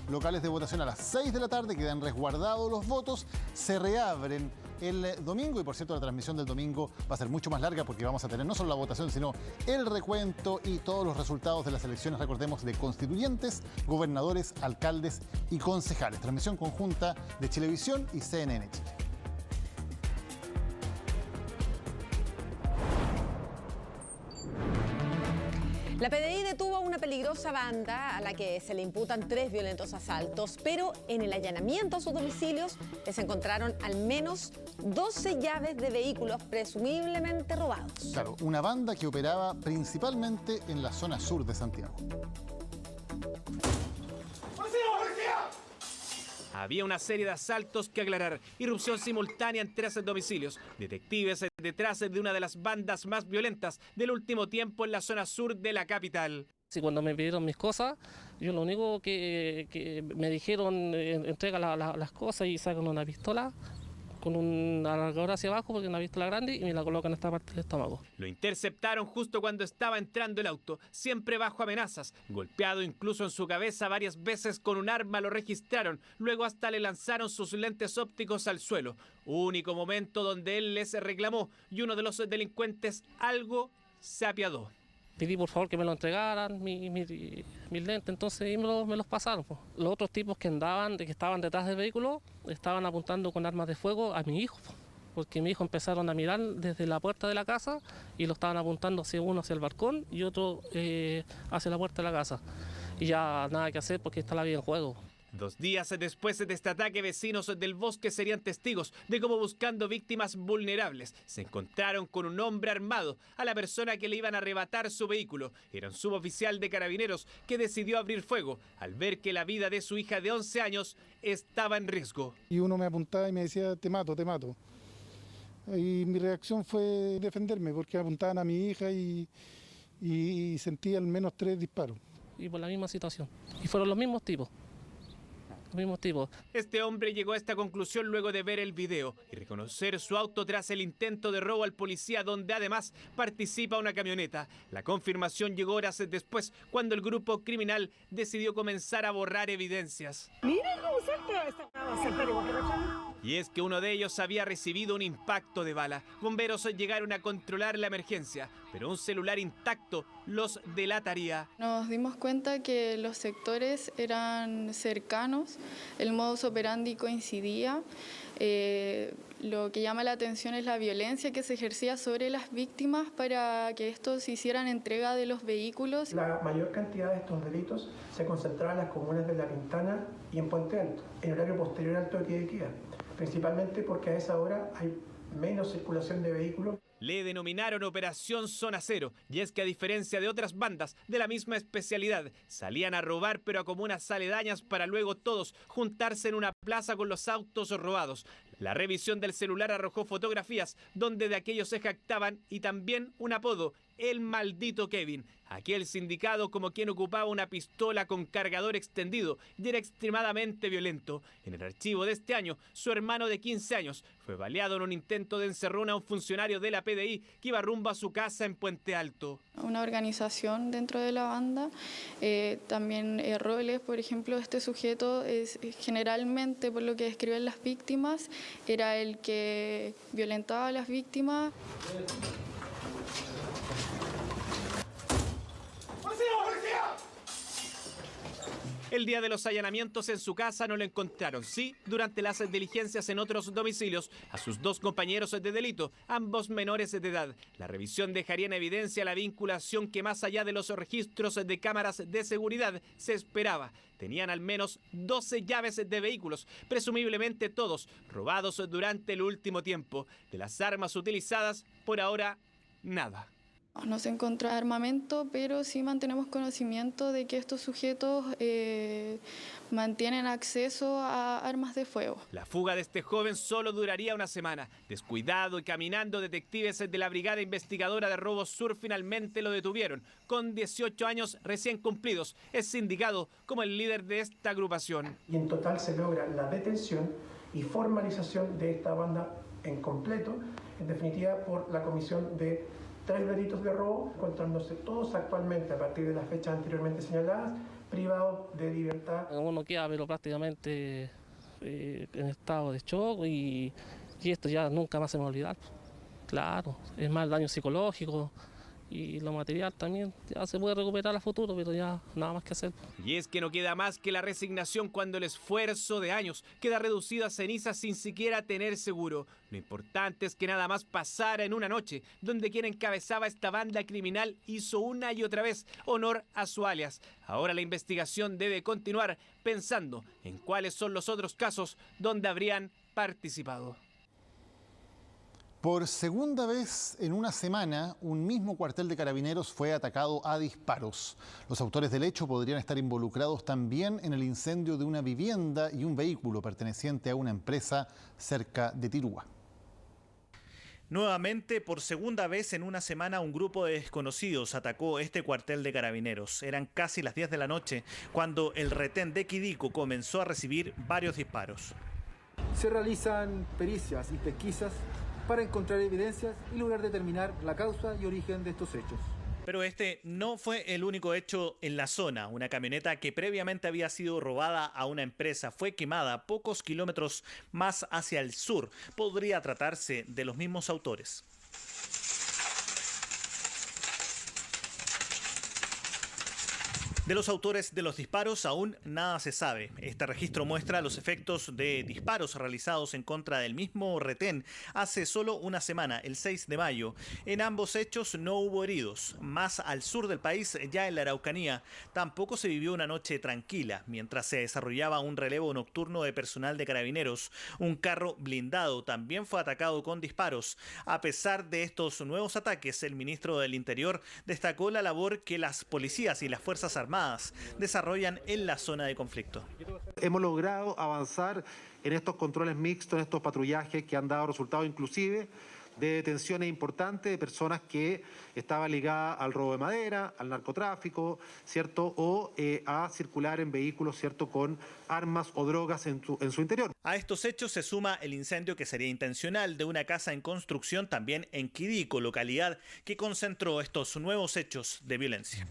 locales de votación a las 6 de la tarde, quedan resguardados los votos, se reabren el domingo, y por cierto la transmisión del domingo va a ser mucho más larga porque vamos a tener no solo la votación sino el recuento y todos los resultados de las elecciones, recordemos, de constituyentes, gobernadores, alcaldes y concejales. Transmisión conjunta de Chilevisión y CNN Chile. La PDI detuvo a una peligrosa banda a la que se le imputan 3 violentos asaltos, pero en el allanamiento a sus domicilios les encontraron al menos 12 llaves de vehículos presumiblemente robados. Claro, una banda que operaba principalmente en la zona sur de Santiago. Había una serie de asaltos que aclarar. Irrupción simultánea en 13 domicilios. Detectives detrás de una de las bandas más violentas del último tiempo en la zona sur de la capital. Sí, cuando me pidieron mis cosas, yo lo único que me dijeron, entrega las cosas y sacan una pistola con un alargador hacia abajo, porque una pistola grande, y me la colocan en esta parte del estómago. Lo interceptaron justo cuando estaba entrando el auto, siempre bajo amenazas. Golpeado incluso en su cabeza varias veces con un arma, lo registraron. Luego hasta le lanzaron sus lentes ópticos al suelo. Único momento donde él les reclamó, y uno de los delincuentes algo se apiadó. pedí por favor que me lo entregaran, mis lentes, entonces me los pasaron. Pues. Los otros tipos que estaban detrás del vehículo, estaban apuntando con armas de fuego a mi hijo, pues, porque mi hijo empezaron a mirar desde la puerta de la casa y lo estaban apuntando uno hacia el balcón y otro hacia la puerta de la casa. Y ya nada que hacer porque está la vida en juego. 2 días después de este ataque, vecinos del Bosque serían testigos de cómo, buscando víctimas vulnerables, se encontraron con un hombre armado a la persona que le iban a arrebatar su vehículo. Era un suboficial de Carabineros que decidió abrir fuego al ver que la vida de su hija de 11 años estaba en riesgo. Y uno me apuntaba y me decía, te mato, te mato. Y mi reacción fue defenderme porque apuntaban a mi hija y sentí al menos 3 disparos. Y por la misma situación. Y fueron los mismos tipos. Este hombre llegó a esta conclusión luego de ver el video y reconocer su auto tras el intento de robo al policía, donde además participa una camioneta. La confirmación llegó horas después, cuando el grupo criminal decidió comenzar a borrar evidencias. Y es que uno de ellos había recibido un impacto de bala. Bomberos llegaron a controlar la emergencia, pero un celular intacto los delataría. Nos dimos cuenta que los sectores eran cercanos, el modus operandi coincidía. Lo que llama la atención es la violencia que se ejercía sobre las víctimas para que estos hicieran entrega de los vehículos. La mayor cantidad de estos delitos se concentraba en las comunas de La Pintana y en Puente Alto, en horario posterior al toque de queda, principalmente porque a esa hora hay menos circulación de vehículos. Le denominaron Operación Zona Cero, y es que a diferencia de otras bandas de la misma especialidad, salían a robar pero a comunas aledañas para luego todos juntarse en una plaza con los autos robados. La revisión del celular arrojó fotografías donde de aquellos se jactaban y también un apodo, el maldito Kevin, aquel sindicado como quien ocupaba una pistola con cargador extendido y era extremadamente violento. En el archivo de este año, su hermano de 15 años fue baleado en un intento de encerrón a un funcionario de la PDI que iba rumbo a su casa en Puente Alto. Una organización dentro de la banda, también roles, por ejemplo, este sujeto es generalmente, por lo que describen las víctimas, era el que violentaba a las víctimas. El día de los allanamientos en su casa no lo encontraron. Sí, durante las diligencias en otros domicilios, a sus 2 compañeros de delito, ambos menores de edad. La revisión dejaría en evidencia la vinculación que, más allá de los registros de cámaras de seguridad, se esperaba. Tenían al menos 12 llaves de vehículos, presumiblemente todos robados durante el último tiempo. De las armas utilizadas, por ahora, nada. No se encontró armamento, pero sí mantenemos conocimiento de que estos sujetos mantienen acceso a armas de fuego. La fuga de este joven solo duraría una semana. Descuidado y caminando, detectives de la Brigada Investigadora de Robos Sur finalmente lo detuvieron. Con 18 años recién cumplidos, es sindicado como el líder de esta agrupación. Y en total se logra la detención y formalización de esta banda en completo, en definitiva por la comisión de 3 delitos de robo, encontrándose todos actualmente, a partir de las fechas anteriormente señaladas, privados de libertad. Uno queda pero prácticamente en estado de shock y esto ya nunca más se me va a olvidar. Claro, es más el daño psicológico y lo material también ya se puede recuperar a futuro, pero ya nada más que hacer. Y es que no queda más que la resignación cuando el esfuerzo de años queda reducido a cenizas sin siquiera tener seguro. Lo importante es que nada más pasara en una noche donde quien encabezaba esta banda criminal hizo una y otra vez honor a su alias. Ahora la investigación debe continuar pensando en cuáles son los otros casos donde habrían participado. Por segunda vez en una semana, un mismo cuartel de Carabineros fue atacado a disparos. Los autores del hecho podrían estar involucrados también en el incendio de una vivienda y un vehículo perteneciente a una empresa cerca de Tirúa. Nuevamente, por segunda vez en una semana, un grupo de desconocidos atacó este cuartel de Carabineros. Eran casi las 10 de la noche cuando el retén de Quidico comenzó a recibir varios disparos. Se realizan pericias y pesquisas para encontrar evidencias y lograr determinar la causa y origen de estos hechos. Pero este no fue el único hecho en la zona. Una camioneta que previamente había sido robada a una empresa fue quemada pocos kilómetros más hacia el sur. Podría tratarse de los mismos autores. De los autores de los disparos aún nada se sabe. Este registro muestra los efectos de disparos realizados en contra del mismo retén hace solo una semana, el 6 de mayo. En ambos hechos no hubo heridos. Más al sur del país, ya en la Araucanía, tampoco se vivió una noche tranquila. Mientras se desarrollaba un relevo nocturno de personal de carabineros, un carro blindado también fue atacado con disparos. A pesar de estos nuevos ataques, el ministro del Interior destacó la labor que las policías y las Fuerzas Armadas desarrollan en la zona de conflicto. Hemos logrado avanzar en estos controles mixtos, en estos patrullajes que han dado resultados inclusive de detenciones importantes de personas que estaban ligadas al robo de madera, al narcotráfico, ¿cierto? O a circular en vehículos, ¿cierto?, con armas o drogas en su interior. A estos hechos se suma el incendio que sería intencional de una casa en construcción también en Quidico, localidad que concentró estos nuevos hechos de violencia.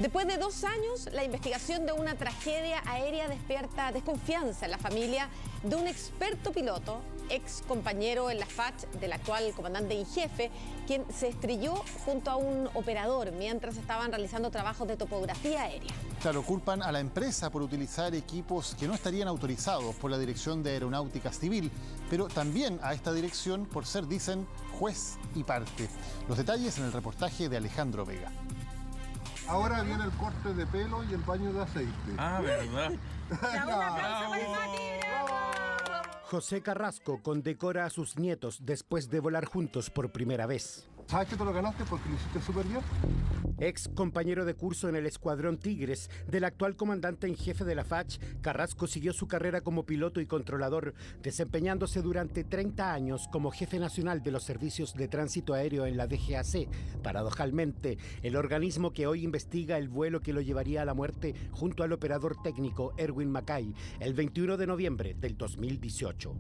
Después de 2 años, la investigación de una tragedia aérea despierta desconfianza en la familia de un experto piloto, ex compañero en la FACH del actual comandante en jefe, quien se estrelló junto a un operador mientras estaban realizando trabajos de topografía aérea. Claro, culpan a la empresa por utilizar equipos que no estarían autorizados por la Dirección de Aeronáutica Civil, pero también a esta dirección por ser, dicen, juez y parte. Los detalles en el reportaje de Alejandro Vega. Ahora viene el corte de pelo y el baño de aceite. Ah, ¿verdad? José Carrasco condecora a sus nietos después de volar juntos por primera vez. ¿Sabes que te lo ganaste porque lo hiciste súper bien? Ex compañero de curso en el Escuadrón Tigres del actual comandante en jefe de la FACH, Carrasco siguió su carrera como piloto y controlador, desempeñándose durante 30 años como jefe nacional de los servicios de tránsito aéreo en la DGAC, paradojalmente, el organismo que hoy investiga el vuelo que lo llevaría a la muerte junto al operador técnico Erwin Mackay, el 21 de noviembre del 2018.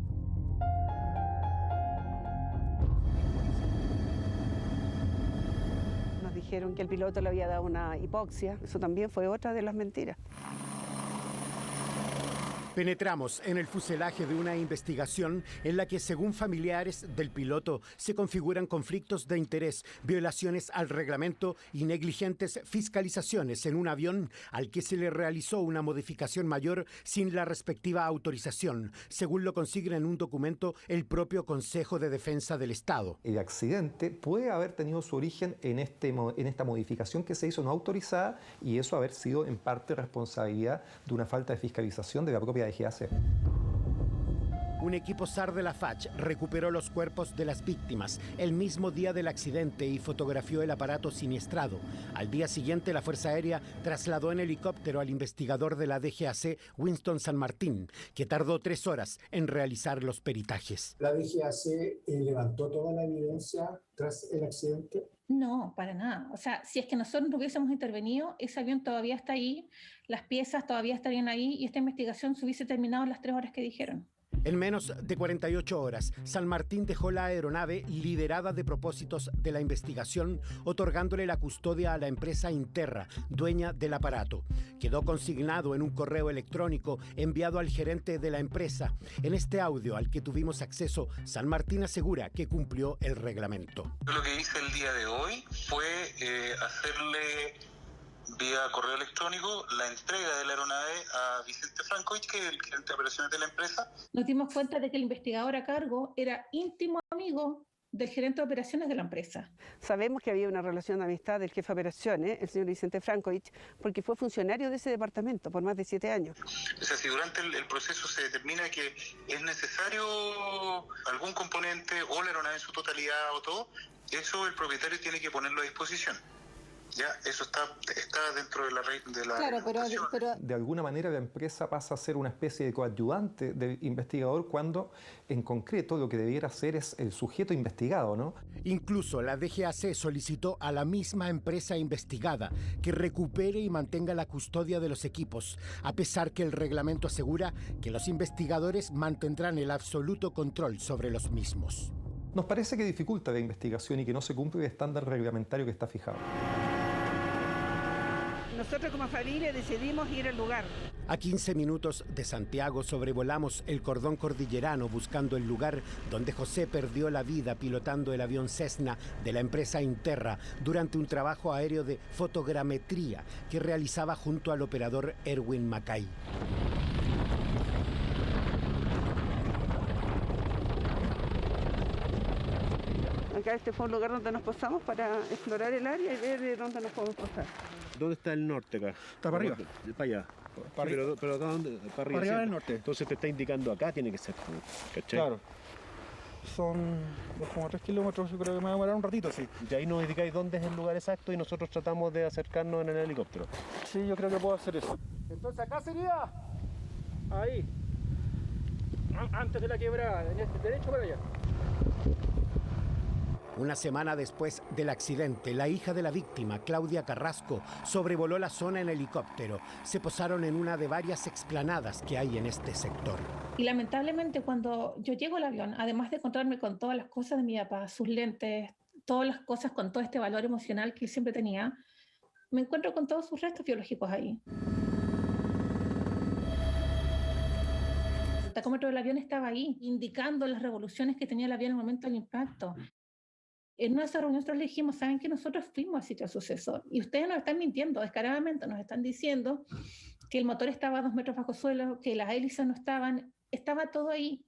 Dijeron que el piloto le había dado una hipoxia. Eso también fue otra de las mentiras. Penetramos en el fuselaje de una investigación en la que, según familiares del piloto, se configuran conflictos de interés, violaciones al reglamento y negligentes fiscalizaciones en un avión al que se le realizó una modificación mayor sin la respectiva autorización, según lo consigna en un documento el propio Consejo de Defensa del Estado. El accidente puede haber tenido su origen en esta modificación que se hizo no autorizada y eso haber sido en parte responsabilidad de una falta de fiscalización de la propia DGAC. Un equipo SAR de la FACH recuperó los cuerpos de las víctimas el mismo día del accidente y fotografió el aparato siniestrado. Al día siguiente, la Fuerza Aérea trasladó en helicóptero al investigador de la DGAC, Winston San Martín, que tardó 3 horas en realizar los peritajes. ¿La DGAC levantó toda la evidencia tras el accidente? No, para nada. O sea, si es que nosotros no hubiésemos intervenido, ese avión todavía está ahí, las piezas todavía estarían ahí y esta investigación se hubiese terminado en las 3 horas que dijeron. En menos de 48 horas, San Martín dejó la aeronave liderada de propósitos de la investigación, otorgándole la custodia a la empresa Interra, dueña del aparato. Quedó consignado en un correo electrónico enviado al gerente de la empresa. En este audio al que tuvimos acceso, San Martín asegura que cumplió el reglamento. Lo que hice el día de hoy fue hacerle vía correo electrónico la entrega de la aeronave a Vicente Frankovich, que es el gerente de operaciones de la empresa. Nos dimos cuenta de que el investigador a cargo era íntimo amigo del gerente de operaciones de la empresa. Sabemos que había una relación de amistad del jefe de operaciones, el señor Vicente Frankovich, porque fue funcionario de ese departamento por más de 7 años. O sea, si durante el proceso se determina que es necesario algún componente o la aeronave en su totalidad o todo, eso el propietario tiene que ponerlo a disposición. Ya, eso está dentro de la claro, pero de alguna manera la empresa pasa a ser una especie de coadyuvante del investigador cuando en concreto lo que debiera ser es el sujeto investigado, ¿no? Incluso la DGAC solicitó a la misma empresa investigada que recupere y mantenga la custodia de los equipos, a pesar que el reglamento asegura que los investigadores mantendrán el absoluto control sobre los mismos. Nos parece que dificulta la investigación y que no se cumple el estándar reglamentario que está fijado. nosotros como familia decidimos ir al lugar. A 15 minutos de Santiago sobrevolamos el cordón cordillerano buscando el lugar donde José perdió la vida pilotando el avión Cessna de la empresa Interra durante un trabajo aéreo de fotogrametría que realizaba junto al operador Erwin Mackay. Acá este fue un lugar donde nos posamos para explorar el área y ver de dónde nos podemos posar. ¿Dónde está el norte acá? Está para arriba. Para allá. Para sí, pero acá dónde? Para arriba. Para arriba del norte. Entonces te está indicando acá tiene que ser. ¿Cachai? Claro. Son como 3 kilómetros, yo creo que me va a demorar un ratito, sí. Y ahí nos indicáis dónde es el lugar exacto y nosotros tratamos de acercarnos en el helicóptero. Sí, yo creo que puedo hacer eso. Entonces acá sería... Ahí. Antes de la quebrada, en este derecho para allá. Una semana después del accidente, la hija de la víctima, Claudia Carrasco, sobrevoló la zona en helicóptero. Se posaron en una de varias explanadas que hay en este sector. Y lamentablemente cuando yo llego al avión, además de encontrarme con todas las cosas de mi papá, sus lentes, todas las cosas con todo este valor emocional que él siempre tenía, me encuentro con todos sus restos biológicos ahí. El tacómetro del avión estaba ahí, indicando las revoluciones que tenía el avión en el momento del impacto. En nuestra reunión nosotros le dijimos, ¿saben que nosotros fuimos al sitio del suceso? Y ustedes nos están mintiendo descaradamente, nos están diciendo que el motor estaba a 2 metros bajo suelo, que las hélices no estaban, estaba todo ahí.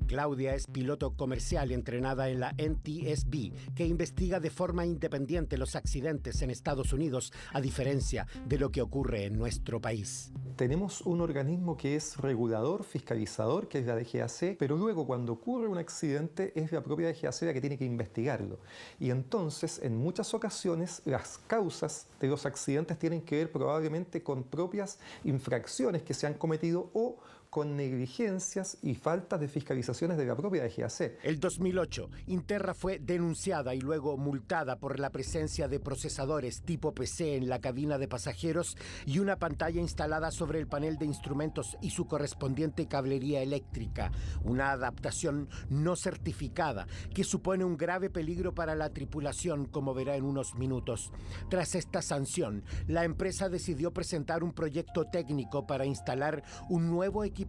Claudia es piloto comercial entrenada en la NTSB, que investiga de forma independiente los accidentes en Estados Unidos, a diferencia de lo que ocurre en nuestro país. Tenemos un organismo que es regulador, fiscalizador, que es la DGAC, pero luego cuando ocurre un accidente es la propia DGAC la que tiene que investigarlo. Y entonces, en muchas ocasiones, las causas de los accidentes tienen que ver probablemente con propias infracciones que se han cometido o con negligencias y faltas de fiscalizaciones de la propia DGAC. El 2008, Interra fue denunciada y luego multada por la presencia de procesadores tipo PC en la cabina de pasajeros y una pantalla instalada sobre el panel de instrumentos y su correspondiente cablería eléctrica, una adaptación no certificada que supone un grave peligro para la tripulación, como verá en unos minutos. Tras esta sanción, la empresa decidió presentar un proyecto técnico para instalar un nuevo equipamiento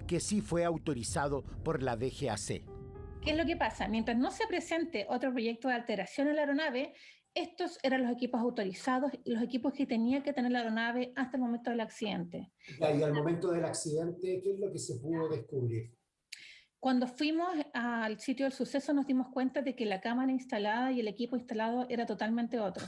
que sí fue autorizado por la DGAC. ¿Qué es lo que pasa? Mientras no se presente otro proyecto de alteración en la aeronave, estos eran los equipos autorizados y los equipos que tenía que tener la aeronave hasta el momento del accidente. Y al momento del accidente, ¿qué es lo que se pudo descubrir? Cuando fuimos al sitio del suceso nos dimos cuenta de que la cámara instalada y el equipo instalado era totalmente otro.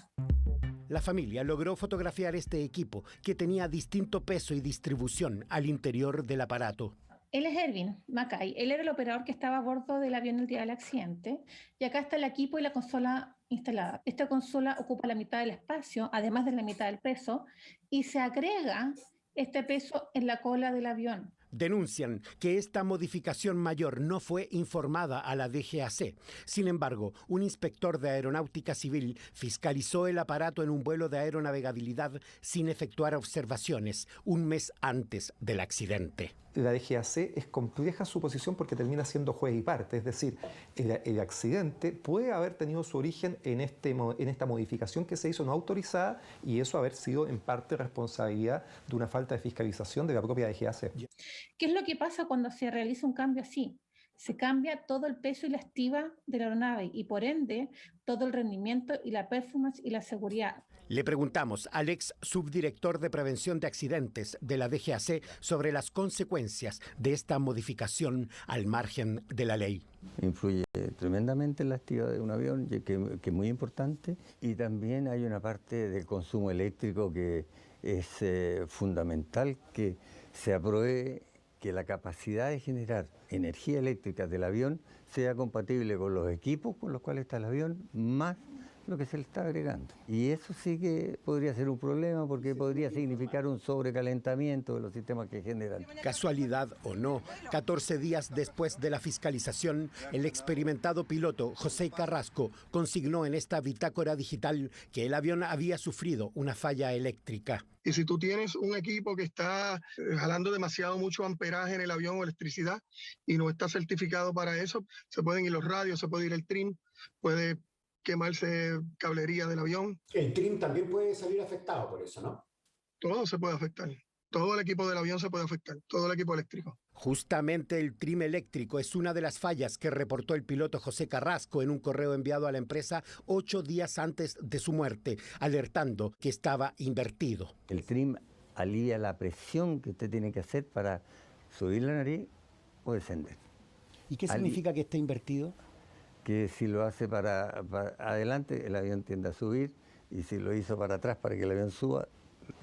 La familia logró fotografiar este equipo, que tenía distinto peso y distribución al interior del aparato. Él es Erwin Mackay, él era el operador que estaba a bordo del avión el día del accidente, y acá está el equipo y la consola instalada. Esta consola ocupa la mitad del espacio, además de la mitad del peso, y se agrega este peso en la cola del avión. Denuncian que esta modificación mayor no fue informada a la DGAC. Sin embargo, un inspector de Aeronáutica Civil fiscalizó el aparato en un vuelo de aeronavegabilidad sin efectuar observaciones un mes antes del accidente. La DGAC es compleja su posición porque termina siendo juez y parte, es decir, el accidente puede haber tenido su origen en esta modificación que se hizo no autorizada y eso haber sido en parte responsabilidad de una falta de fiscalización de la propia DGAC. ¿Qué es lo que pasa cuando se realiza un cambio así? Se cambia todo el peso y la estiva de la aeronave y por ende todo el rendimiento y la performance y la seguridad. Le preguntamos al ex subdirector de prevención de accidentes de la DGAC sobre las consecuencias de esta modificación al margen de la ley. Influye tremendamente en la estiva de un avión, que es muy importante, y también hay una parte del consumo eléctrico que es fundamental, que se apruebe que la capacidad de generar energía eléctrica del avión sea compatible con los equipos con los cuales está el avión, más lo que se le está agregando. Y eso sí que podría ser un problema porque podría significar un sobrecalentamiento de los sistemas que generan. Casualidad o no, 14 días después de la fiscalización, el experimentado piloto José Carrasco consignó en esta bitácora digital que el avión había sufrido una falla eléctrica. Y si tú tienes un equipo que está jalando mucho amperaje en el avión o electricidad y no está certificado para eso, se pueden ir los radios, se puede ir el trim, puede quemarse cablería del avión. El trim también puede salir afectado por eso, ¿no? Todo se puede afectar. Todo el equipo del avión se puede afectar, todo el equipo eléctrico. Justamente el trim eléctrico es una de las fallas que reportó el piloto José Carrasco en un correo enviado a la empresa 8 días antes de su muerte, alertando que estaba invertido. El trim alivia la presión que usted tiene que hacer para subir la nariz o descender. ¿Y qué significa que esté invertido? Que si lo hace para adelante, el avión tiende a subir, y si lo hizo para atrás para que el avión suba,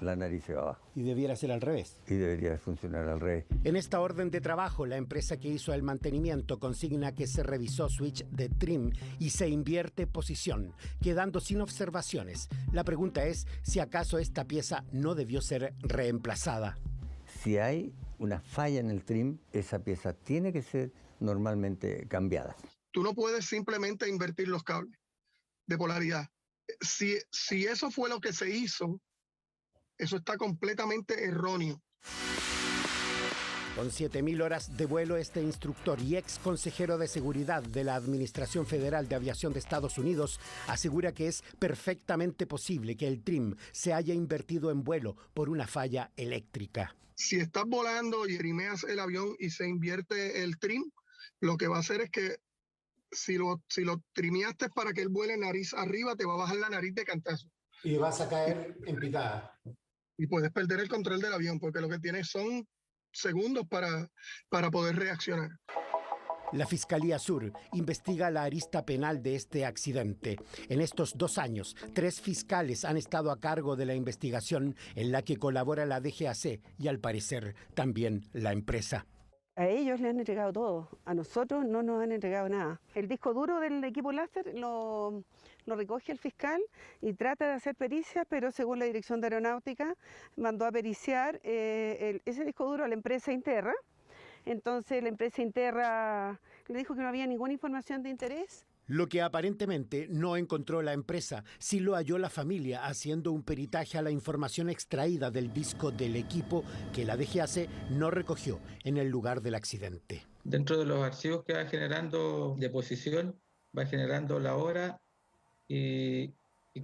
la nariz se va abajo. Y debiera ser al revés. Y debería funcionar al revés. En esta orden de trabajo, la empresa que hizo el mantenimiento consigna que se revisó switch de trim y se invierte posición, quedando sin observaciones. La pregunta es si acaso esta pieza no debió ser reemplazada. Si hay una falla en el trim, esa pieza tiene que ser normalmente cambiada. Tú no puedes simplemente invertir los cables de polaridad. Si eso fue lo que se hizo, eso está completamente erróneo. Con 7.000 horas de vuelo, este instructor y ex consejero de seguridad de la Administración Federal de Aviación de Estados Unidos asegura que es perfectamente posible que el trim se haya invertido en vuelo por una falla eléctrica. Si estás volando y erimeas el avión y se invierte el trim, lo que va a hacer es que si lo trimeaste para que él vuele nariz arriba, te va a bajar la nariz de cantazo. Y vas a caer en picada. Y puedes perder el control del avión, porque lo que tienes son segundos para poder reaccionar. La Fiscalía Sur investiga la arista penal de este accidente. En estos 2 años, 3 fiscales han estado a cargo de la investigación en la que colabora la DGAC y, al parecer, también la empresa. A ellos le han entregado todo, a nosotros no nos han entregado nada. El disco duro del equipo láser lo recoge el fiscal y trata de hacer pericias, pero según la Dirección de Aeronáutica mandó a periciar ese disco duro a la empresa Interra. Entonces la empresa Interra le dijo que no había ninguna información de interés. Lo que aparentemente no encontró la empresa, sí lo halló la familia haciendo un peritaje a la información extraída del disco del equipo que la DGAC no recogió en el lugar del accidente. Dentro de los archivos que va generando de posición, va generando la hora y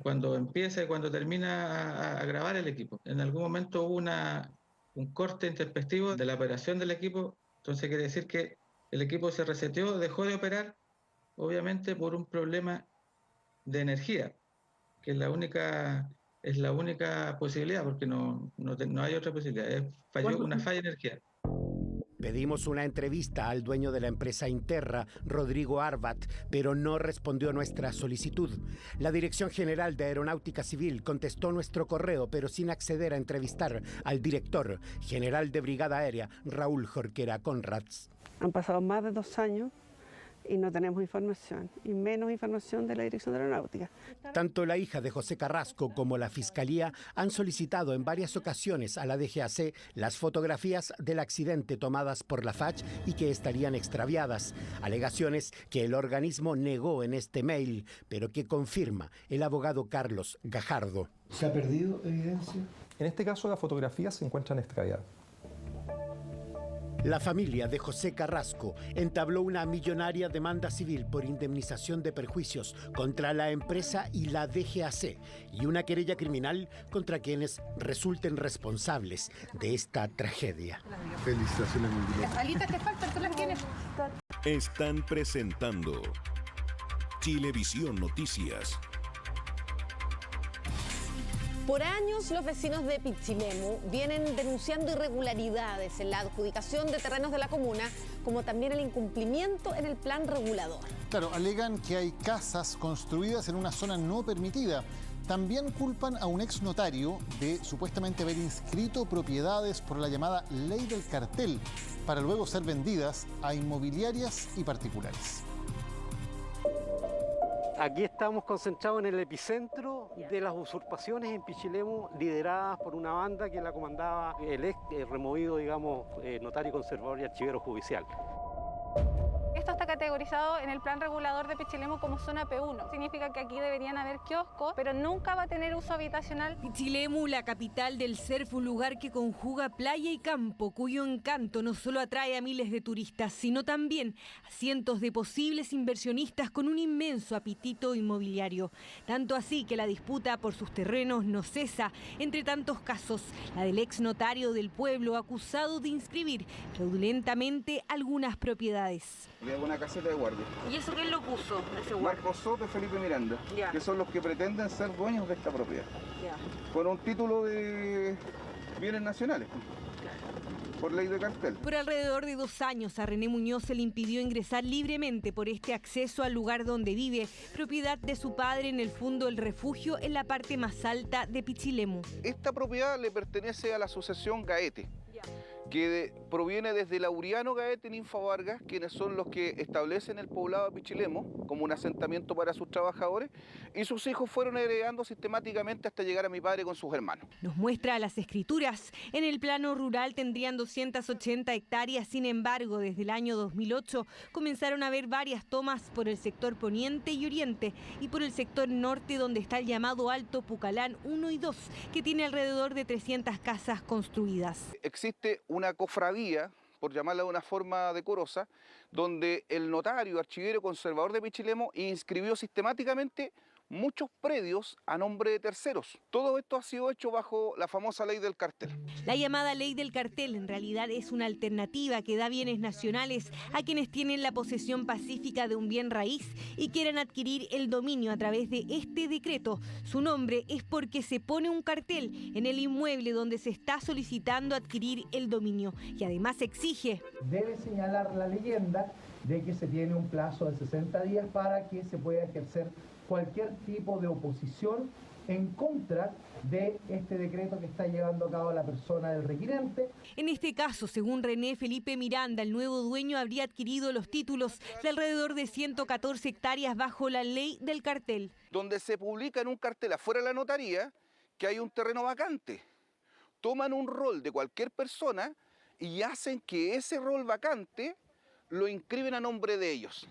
cuando empieza y cuando termina a grabar el equipo. En algún momento hubo un corte intempestivo de la operación del equipo, entonces quiere decir que el equipo se reseteó, dejó de operar, obviamente por un problema de energía, que es la única posibilidad, porque no hay otra posibilidad, una falla de energía. Pedimos una entrevista al dueño de la empresa Interra, Rodrigo Arbat, pero no respondió nuestra solicitud. La Dirección General de Aeronáutica Civil contestó nuestro correo, pero sin acceder a entrevistar al director general de Brigada Aérea, Raúl Jorquera Conrads. Han pasado más de 2 años y no tenemos información, y menos información de la Dirección de Aeronáutica. Tanto la hija de José Carrasco como la Fiscalía han solicitado en varias ocasiones a la DGAC las fotografías del accidente tomadas por la FACH y que estarían extraviadas. Alegaciones que el organismo negó en este mail, pero que confirma el abogado Carlos Gajardo. ¿Se ha perdido evidencia? En este caso, las fotografías se encuentran extraviadas. La familia de José Carrasco entabló una millonaria demanda civil por indemnización de perjuicios contra la empresa y la DGAC y una querella criminal contra quienes resulten responsables de esta tragedia. Felicitaciones, muy bien. Alitas te faltan, tú las tienes. Están presentando Chilevisión Noticias. Por años, los vecinos de Pichilemu vienen denunciando irregularidades en la adjudicación de terrenos de la comuna, como también el incumplimiento en el plan regulador. Claro, alegan que hay casas construidas en una zona no permitida. También culpan a un ex notario de supuestamente haber inscrito propiedades por la llamada ley del cartel, para luego ser vendidas a inmobiliarias y particulares. Aquí estamos concentrados en el epicentro de las usurpaciones en Pichilemu, lideradas por una banda que la comandaba el ex removido, notario conservador y archivero judicial. Esto está categorizado categorizado en el plan regulador de Pichilemu como zona P1. Significa que aquí deberían haber kioscos, pero nunca va a tener uso habitacional. Pichilemu, la capital del surf, un lugar que conjuga playa y campo, cuyo encanto no solo atrae a miles de turistas, sino también a cientos de posibles inversionistas con un inmenso apetito inmobiliario. Tanto así que la disputa por sus terrenos no cesa, entre tantos casos, la del ex notario del pueblo acusado de inscribir fraudulentamente algunas propiedades. De una caseta de guardia. ¿Y eso quién lo puso? Marcos Soto y Felipe Miranda, que son los que pretenden ser dueños de esta propiedad. Con un título de bienes nacionales. Por ley de cartel. Por alrededor de 2 años a René Muñoz se le impidió ingresar libremente por este acceso al lugar donde vive, propiedad de su padre en el fondo del refugio en la parte más alta de Pichilemu. Esta propiedad le pertenece a la asociación Gaete, que proviene desde Laureano Gaete y Ninfa Vargas, quienes son los que establecen el poblado de Pichilemu como un asentamiento para sus trabajadores, y sus hijos fueron heredando sistemáticamente hasta llegar a mi padre con sus hermanos. Nos muestra las escrituras. En el plano rural tendrían 280 hectáreas, sin embargo, desde el año 2008 comenzaron a haber varias tomas por el sector poniente y oriente y por el sector norte, donde está el llamado Alto Pucalán 1 y 2, que tiene alrededor de 300 casas construidas. Existe una cofradía, por llamarla de una forma decorosa, donde el notario, archivero, conservador de Pichilemu inscribió sistemáticamente muchos predios a nombre de terceros. Todo esto ha sido hecho bajo la famosa ley del cartel. La llamada ley del cartel en realidad es una alternativa que da bienes nacionales a quienes tienen la posesión pacífica de un bien raíz y quieran adquirir el dominio a través de este decreto. Su nombre es porque se pone un cartel en el inmueble donde se está solicitando adquirir el dominio y además exige: debe señalar la leyenda de que se tiene un plazo de 60 días para que se pueda ejercer cualquier tipo de oposición en contra de este decreto que está llevando a cabo la persona del requirente. En este caso, según René Felipe Miranda, el nuevo dueño habría adquirido los títulos de alrededor de 114 hectáreas bajo la ley del cartel. Donde se publica en un cartel afuera de la notaría que hay un terreno vacante. Toman un rol de cualquier persona y hacen que ese rol vacante lo inscriben a nombre de ellos.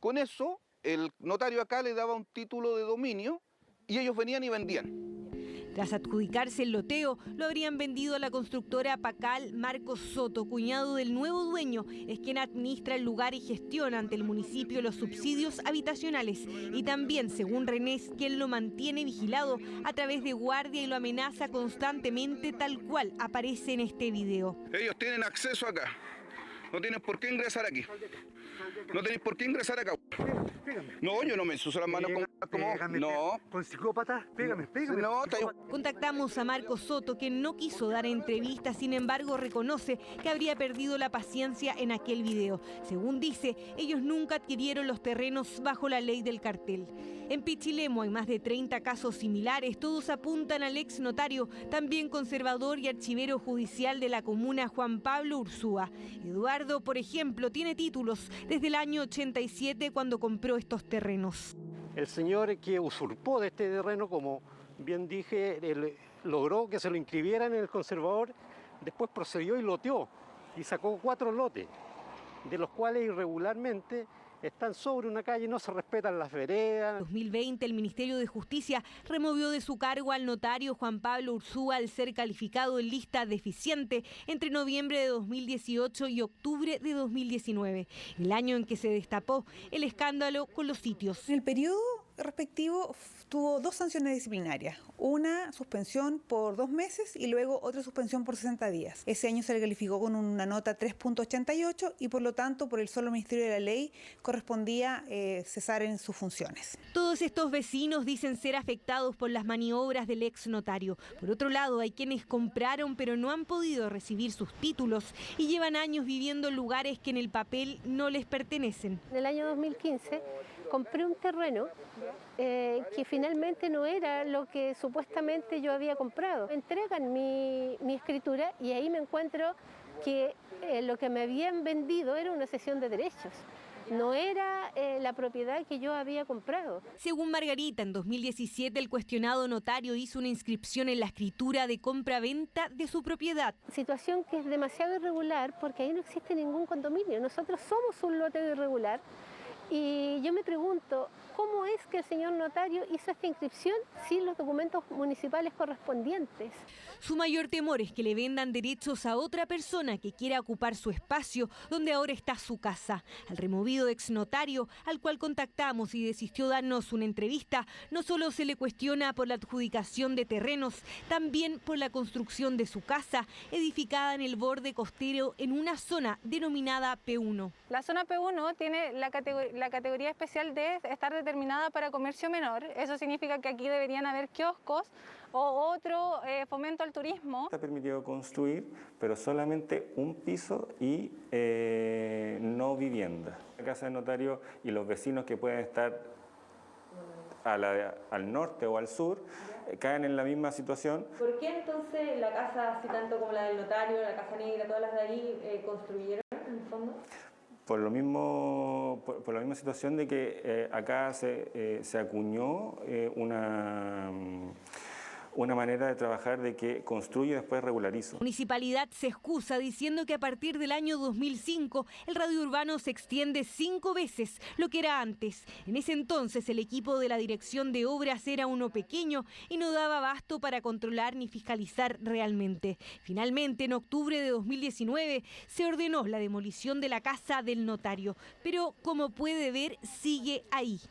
Con eso, el notario acá le daba un título de dominio y ellos venían y vendían. Tras adjudicarse el loteo, lo habrían vendido a la constructora Pacal. Marcos Soto, cuñado del nuevo dueño, es quien administra el lugar y gestiona ante el municipio los subsidios habitacionales. Y también, según René, es quien lo mantiene vigilado a través de guardia y lo amenaza constantemente, tal cual aparece en este video. Ellos tienen acceso acá. No tienes por qué ingresar aquí. No tenéis por qué ingresar acá. No, yo no me ensucio las manos como... No. Con psicópata, pégame. No, Contactamos a Marcos Soto, que no quiso dar entrevistas, sin embargo reconoce que habría perdido la paciencia en aquel video. Según dice, ellos nunca adquirieron los terrenos bajo la ley del cartel. En Pichilemu hay más de 30 casos similares, todos apuntan al ex notario, también conservador y archivero judicial de la comuna, Juan Pablo Ursúa. Eduardo, por ejemplo, tiene títulos desde el año 87, cuando compró estos terrenos. El señor que usurpó de este terreno, como bien dije, él logró que se lo inscribieran en el conservador, después procedió y loteó y sacó 4 lotes, de los cuales irregularmente están sobre una calle y no se respetan las veredas. En 2020, el Ministerio de Justicia removió de su cargo al notario Juan Pablo Ursúa al ser calificado en lista deficiente entre noviembre de 2018 y octubre de 2019, el año en que se destapó el escándalo con los sitios. En el periodo respectivo tuvo 2 sanciones disciplinarias, una suspensión por 2 meses y luego otra suspensión por 60 días. Ese año se le calificó con una nota 3.88 y por lo tanto por el solo Ministerio de la Ley correspondía cesar en sus funciones. Todos estos vecinos dicen ser afectados por las maniobras del ex notario. Por otro lado, hay quienes compraron pero no han podido recibir sus títulos y llevan años viviendo en lugares que en el papel no les pertenecen. En el año 2015 compré un terreno que finalmente no era lo que supuestamente yo había comprado. Me entregan mi escritura y ahí me encuentro que lo que me habían vendido era una cesión de derechos. no era la propiedad que yo había comprado. Según Margarita, en 2017 el cuestionado notario hizo una inscripción en la escritura de compra-venta de su propiedad. Situación que es demasiado irregular porque ahí no existe ningún condominio. Nosotros somos un lote irregular y yo me pregunto, ¿cómo es que el señor notario hizo esta inscripción sin los documentos municipales correspondientes? Su mayor temor es que le vendan derechos a otra persona que quiera ocupar su espacio donde ahora está su casa. Al removido exnotario, al cual contactamos y desistió darnos una entrevista, no solo se le cuestiona por la adjudicación de terrenos, también por la construcción de su casa, edificada en el borde costero en una zona denominada P1. La zona P1 tiene la categoría especial de estar determinada para comercio menor. Eso significa que aquí deberían haber kioscos o otro fomento al turismo. Está permitido construir, pero solamente un piso y no vivienda. La casa del notario y los vecinos que pueden estar al norte o al sur caen en la misma situación. ¿Por qué entonces la casa, así tanto como la del notario, la Casa Negra, todas las de ahí, construyeron en el fondo? Por la misma situación de que acá se acuñó una manera de trabajar de que construyo y después regularizo. La municipalidad se excusa diciendo que a partir del año 2005 el radio urbano se extiende 5 veces lo que era antes. En ese entonces el equipo de la Dirección de Obras era uno pequeño y no daba abasto para controlar ni fiscalizar realmente. Finalmente, en octubre de 2019 se ordenó la demolición de la casa del notario, pero como puede ver sigue ahí.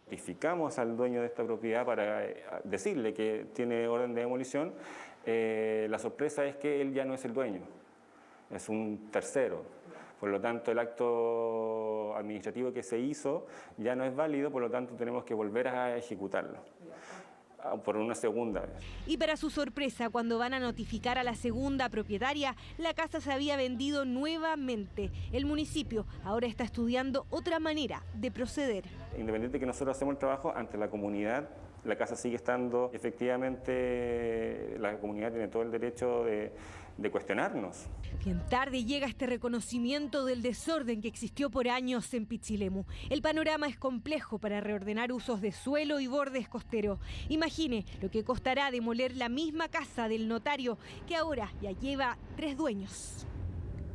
Notificamos al dueño de esta propiedad para decirle que tiene orden de demolición. La sorpresa es que él ya no es el dueño, es un tercero. Por lo tanto, el acto administrativo que se hizo ya no es válido, por lo tanto tenemos que volver a ejecutarlo por una segunda vez. Y para su sorpresa, cuando van a notificar a la segunda propietaria, la casa se había vendido nuevamente. El municipio ahora está estudiando otra manera de proceder. Independiente de que nosotros hacemos el trabajo ante la comunidad, la casa sigue estando, efectivamente, la comunidad tiene todo el derecho de cuestionarnos. Bien tarde llega este reconocimiento del desorden que existió por años en Pichilemu. El panorama es complejo para reordenar usos de suelo y bordes costeros. Imagine lo que costará demoler la misma casa del notario que ahora ya lleva 3 dueños.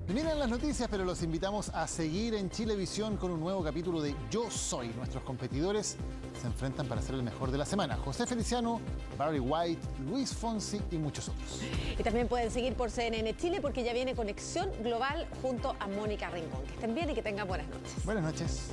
Miren las noticias, pero los invitamos a seguir en Chilevisión con un nuevo capítulo de Yo Soy. Nuestros competidores se enfrentan para ser el mejor de la semana. José Feliciano, Barry White, Luis Fonsi y muchos otros. Y también pueden seguir por CNN Chile porque ya viene Conexión Global junto a Mónica Rincón. Que estén bien y que tengan buenas noches. Buenas noches.